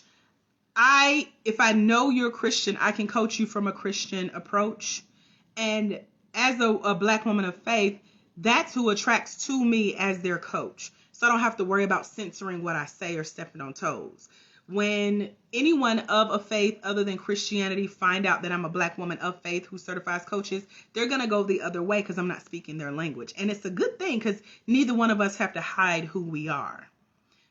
if I know you're Christian, I can coach you from a Christian approach. And as a Black woman of faith, that's who attracts to me as their coach. So I don't have to worry about censoring what I say or stepping on toes. When anyone of a faith other than Christianity find out that I'm a Black woman of faith who certifies coaches, they're going to go the other way because I'm not speaking their language. And it's a good thing because neither one of us have to hide who we are.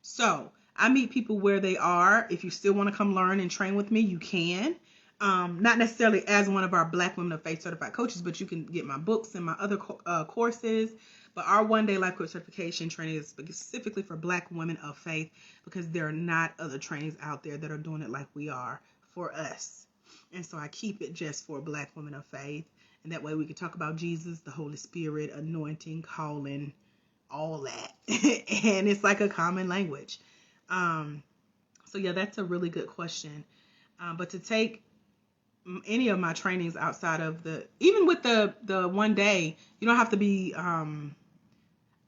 So I meet people where they are. If you still want to come learn and train with me, you can. Not necessarily as one of our Black women of faith certified coaches, but you can get my books and my other courses. But our one-day life coach certification training is specifically for Black women of faith because there are not other trainings out there that are doing it like we are for us. And so I keep it just for Black women of faith. And that way we can talk about Jesus, the Holy Spirit, anointing, calling, all that. And it's like a common language. So yeah, that's a really good question. But to take any of my trainings outside of even with the one day, you don't have to be,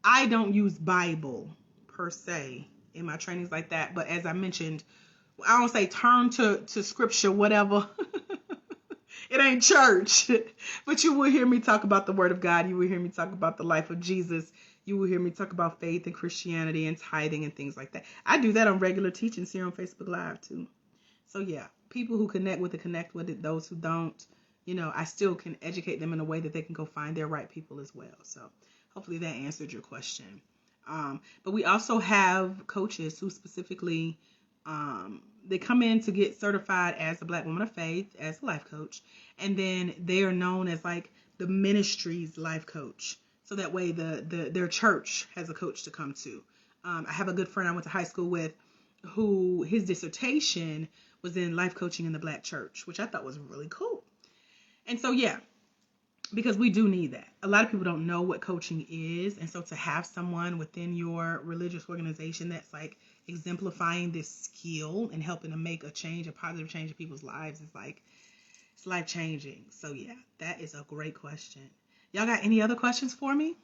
I don't use Bible per se in my trainings like that. But as I mentioned, I don't say turn to scripture, whatever. It ain't church. But you will hear me talk about the word of God. You will hear me talk about the life of Jesus. You will hear me talk about faith and Christianity and tithing and things like that. I do that on regular teachings here on Facebook Live too. So yeah, people who connect with it, those who don't, I still can educate them in a way that they can go find their right people as well. So hopefully that answered your question. But we also have coaches who specifically, they come in to get certified as a Black woman of faith, as a life coach. And then they are known as like the ministry's life coach. So that way their church has a coach to come to. I have a good friend I went to high school with who his dissertation was in life coaching in the Black church, which I thought was really cool. And so, yeah, because we do need that. A lot of people don't know what coaching is. And so to have someone within your religious organization that's like exemplifying this skill and helping to make a positive change in people's lives is like, it's life changing. So yeah, that is a great question. Y'all got any other questions for me?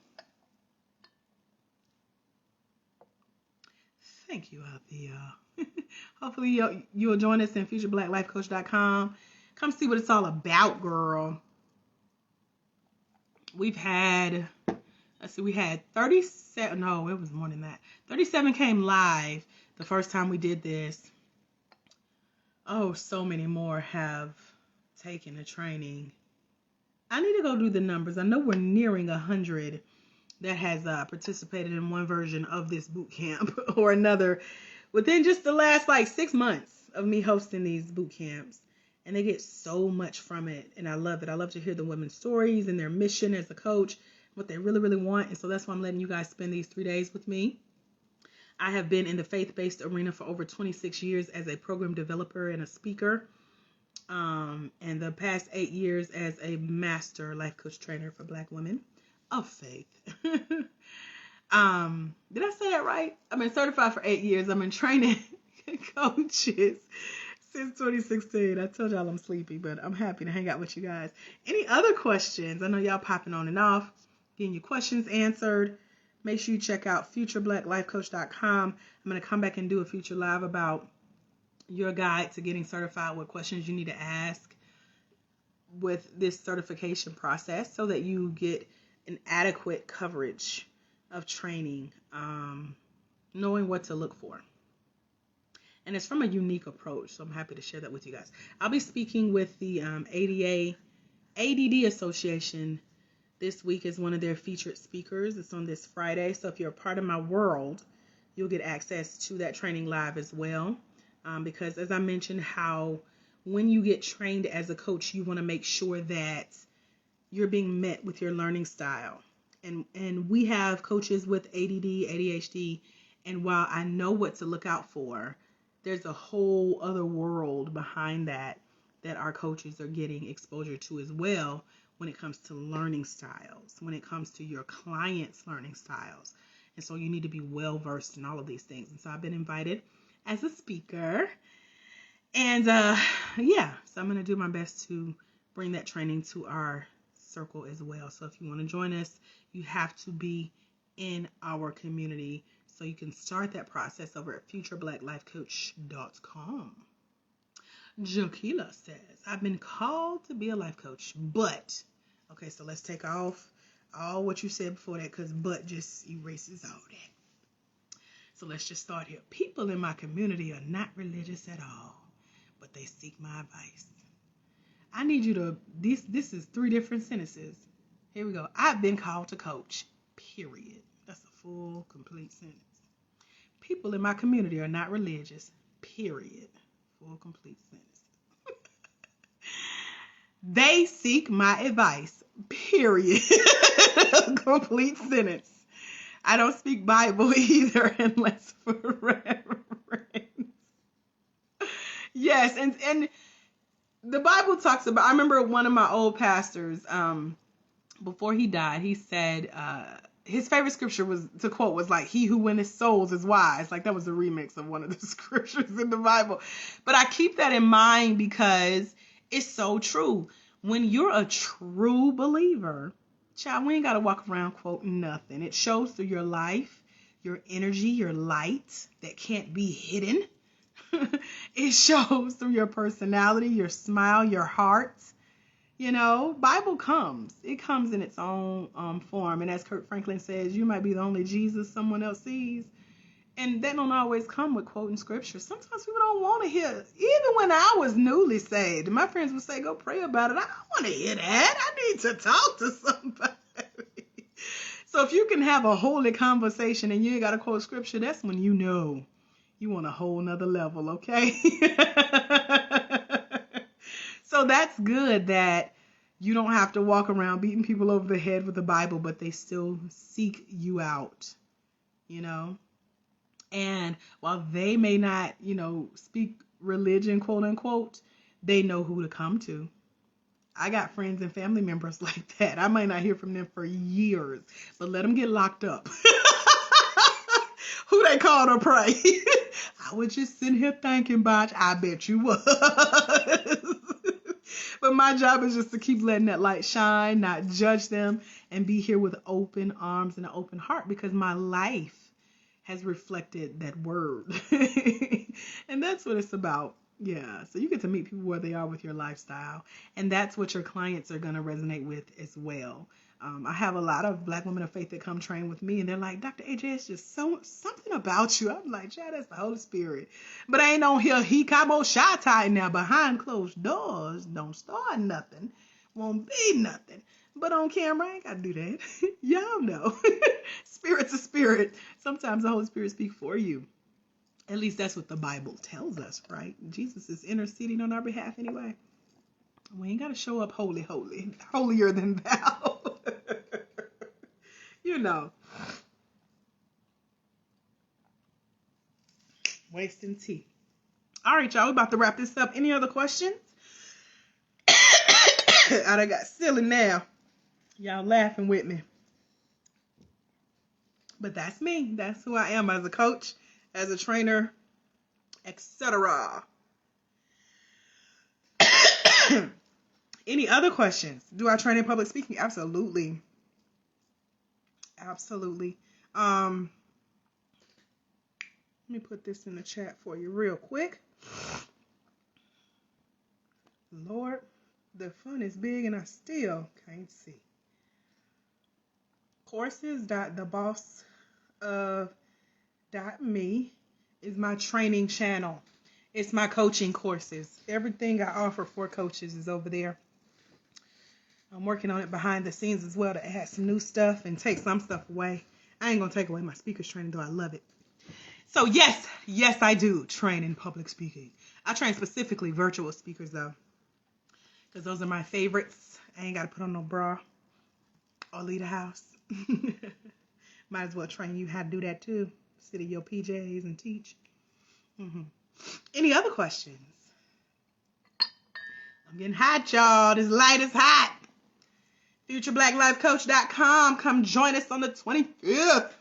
Thank you out there. Hopefully you'll join us in futureblackLifeCoach.com. Come see what it's all about, girl. We've had, we had 37, no, it was more than that. 37 came live the first time we did this. Oh, so many more have taken the training. I need to go do the numbers. I know we're nearing 100 that has participated in one version of this boot camp or another within just the last 6 months of me hosting these boot camps. And they get so much from it. And I love it. I love to hear the women's stories and their mission as a coach, what they really, really want. And so that's why I'm letting you guys spend these 3 days with me. I have been in the faith-based arena for over 26 years as a program developer and a speaker. and the past 8 years as a master life coach trainer for Black women of faith. Did I say that right? I've been certified for 8 years. I've been training coaches since 2016. I told y'all I'm sleepy, but I'm happy to hang out with you guys. Any other questions? I know y'all popping on and off, getting your questions answered. Make sure you check out futurebblacklifecoach.com. I'm going to come back and do a future live about your guide to getting certified, what questions you need to ask with this certification process so that you get an adequate coverage of training, knowing what to look for. And it's from a unique approach, so I'm happy to share that with you guys. I'll be speaking with the ADD Association this week as one of their featured speakers. It's on this Friday, so if you're a part of my world, you'll get access to that training live as well. Because as I mentioned, how when you get trained as a coach, you want to make sure that you're being met with your learning style. And we have coaches with ADD, ADHD, and while I know what to look out for, there's a whole other world behind that our coaches are getting exposure to as well when it comes to learning styles, when it comes to your clients' learning styles. And so you need to be well versed in all of these things. And so I've been invited as a speaker. And so I'm going to do my best to bring that training to our circle as well. So if you want to join us, you have to be in our community. So you can start that process over at futurebblacklifecoach.com. Joquila says, I've been called to be a life coach, but, okay, so let's take off all what you said before that, because but just erases all that. So let's just start here. People in my community are not religious at all, but they seek my advice. I need you to, this is 3 different sentences. Here we go. I've been called to coach, period. That's a full, complete sentence. People in my community are not religious, period. Full, complete sentence. They seek my advice, period. Complete sentence. I don't speak Bible either unless for reverence. Yes, and the Bible talks about, I remember one of my old pastors, before he died, he said, his favorite scripture was like, he who winneth souls is wise. Like that was a remix of one of the scriptures in the Bible. But I keep that in mind because it's so true. When you're a true believer, child, we ain't got to walk around quoting nothing. It shows through your life, your energy, your light that can't be hidden. It shows through your personality, your smile, your heart. You know, Bible comes. It comes in its own form. And as Kirk Franklin says, you might be the only Jesus someone else sees. And that don't always come with quoting scripture. Sometimes people don't want to hear. Even when I was newly saved, my friends would say, go pray about it. I don't want to hear that. I need to talk to somebody. So if you can have a holy conversation and you ain't got to quote scripture, that's when you know you on a whole nother level, okay? So that's good that you don't have to walk around beating people over the head with the Bible, but they still seek you out, you know? And while they may not, speak religion, quote unquote, they know who to come to. I got friends and family members like that. I might not hear from them for years, but let them get locked up. Who they call to pray? I was just sitting here thinking about you. I bet you was. But my job is just to keep letting that light shine, not judge them, and be here with open arms and an open heart because my life has reflected that word. And that's what it's about. Yeah. So you get to meet people where they are with your lifestyle. And that's what your clients are going to resonate with as well. I have a lot of Black women of faith that come train with me and they're like, Dr. AJ, it's just something about you. I'm like, yeah, that's the Holy Spirit. But I ain't on here, he cabo shot now behind closed doors. Don't start nothing. Won't be nothing. But on camera, I ain't got to do that. Y'all know. Spirit to spirit. Sometimes the Holy Spirit speaks for you. At least that's what the Bible tells us, right? Jesus is interceding on our behalf anyway. We ain't got to show up holy, holier than thou. You know. Wasting tea. All right, y'all. We're about to wrap this up. Any other questions? I done got silly now. Y'all laughing with me. But that's me. That's who I am as a coach, as a trainer, etc. Any other questions? Do I train in public speaking? Absolutely. Absolutely. Let me put this in the chat for you real quick. Lord, the fun is big and I still can't see. Courses.theboss.me is my training channel. It's my coaching courses. Everything I offer for coaches is over there. I'm working on it behind the scenes as well to add some new stuff and take some stuff away. I ain't going to take away my speakers training, though I love it. So yes, I do train in public speaking. I train specifically virtual speakers, though, because those are my favorites. I ain't got to put on no bra or leave the house. Might as well train you how to do that, too. Sit in your PJs and teach. Any other questions? I'm getting hot, y'all. This light is hot. FutureBlackLifeCoach.com. Come join us on the 25th.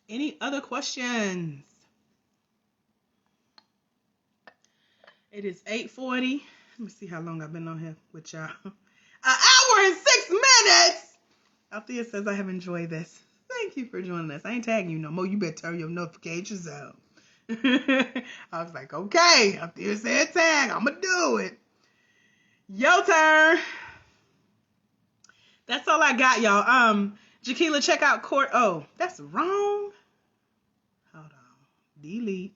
Any other questions? It is 8:40. Let me see how long I've been on here with y'all. An hour and 6 minutes. Althea says, I have enjoyed this. Thank you for joining us. I ain't tagging you no more. You better turn your notifications on. I was like, okay. Althea said tag. I'm going to do it. Your turn. That's all I got, y'all. Jaquila, check out court. Oh, that's wrong. Hold on. Delete.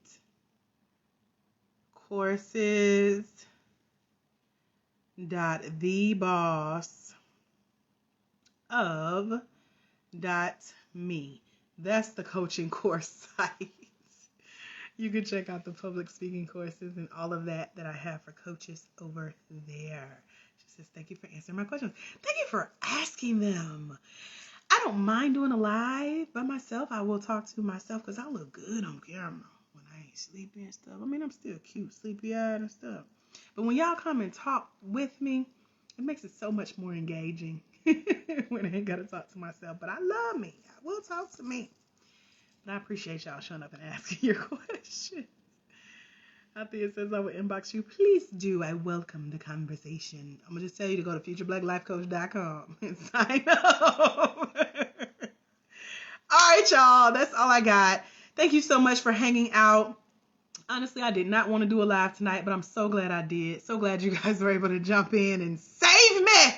Courses.theboss.me. That's the coaching course site. You can check out the public speaking courses and all of that I have for coaches over there. She says, thank you for answering my questions. Thank you for asking them. I don't mind doing a live by myself. I will talk to myself because I look good on camera when I ain't sleepy and stuff. I mean, I'm still cute, sleepy-eyed and stuff. But when y'all come and talk with me, it makes it so much more engaging when I ain't got to talk to myself. But I love me. I will talk to me. But I appreciate y'all showing up and asking your questions. Althea says I will inbox you. Please do. I welcome the conversation. I'm going to just tell you to go to futureblackLifeCoach.com and sign up. All right, y'all. That's all I got. Thank you so much for hanging out. Honestly, I did not want to do a live tonight, but I'm so glad I did. So glad you guys were able to jump in and save me.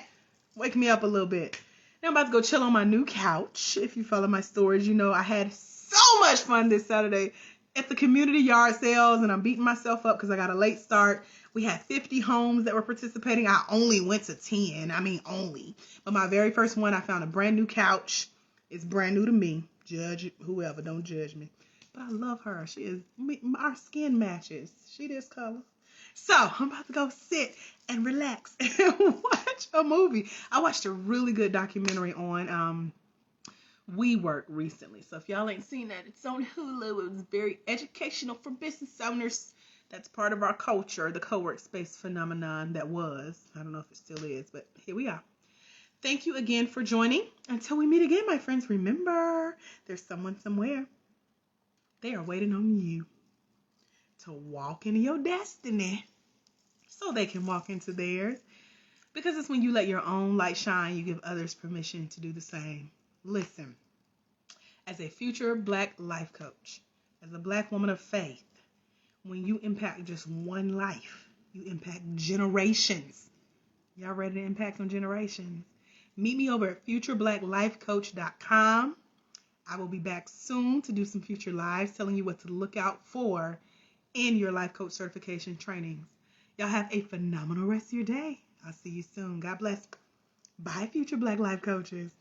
Wake me up a little bit. Now I'm about to go chill on my new couch. If you follow my stories, you know I had so much fun this Saturday at the community yard sales, and I'm beating myself up because I got a late start. We had 50 homes that were participating. I only went to 10. I mean, only. But my very first one, I found a brand new couch. It's brand new to me. Judge whoever, don't judge me. But I love her. She is, our skin matches. She this color. So I'm about to go sit and relax and watch a movie. I watched a really good documentary on WeWork recently. So if y'all ain't seen that, it's on Hulu. It was very educational for business owners. That's part of our culture, the co-work space phenomenon that was. I don't know if it still is, but here we are. Thank you again for joining. Until we meet again, my friends, remember, there's someone somewhere. They are waiting on you to walk into your destiny so they can walk into theirs. Because it's when you let your own light shine, you give others permission to do the same. Listen, as a future Black life coach, as a Black woman of faith, when you impact just one life, you impact generations. Y'all ready to impact some generations? Meet me over at futurebblacklifecoach.com. I will be back soon to do some future lives telling you what to look out for in your life coach certification trainings. Y'all have a phenomenal rest of your day. I'll see you soon. God bless. Bye, future Black life coaches.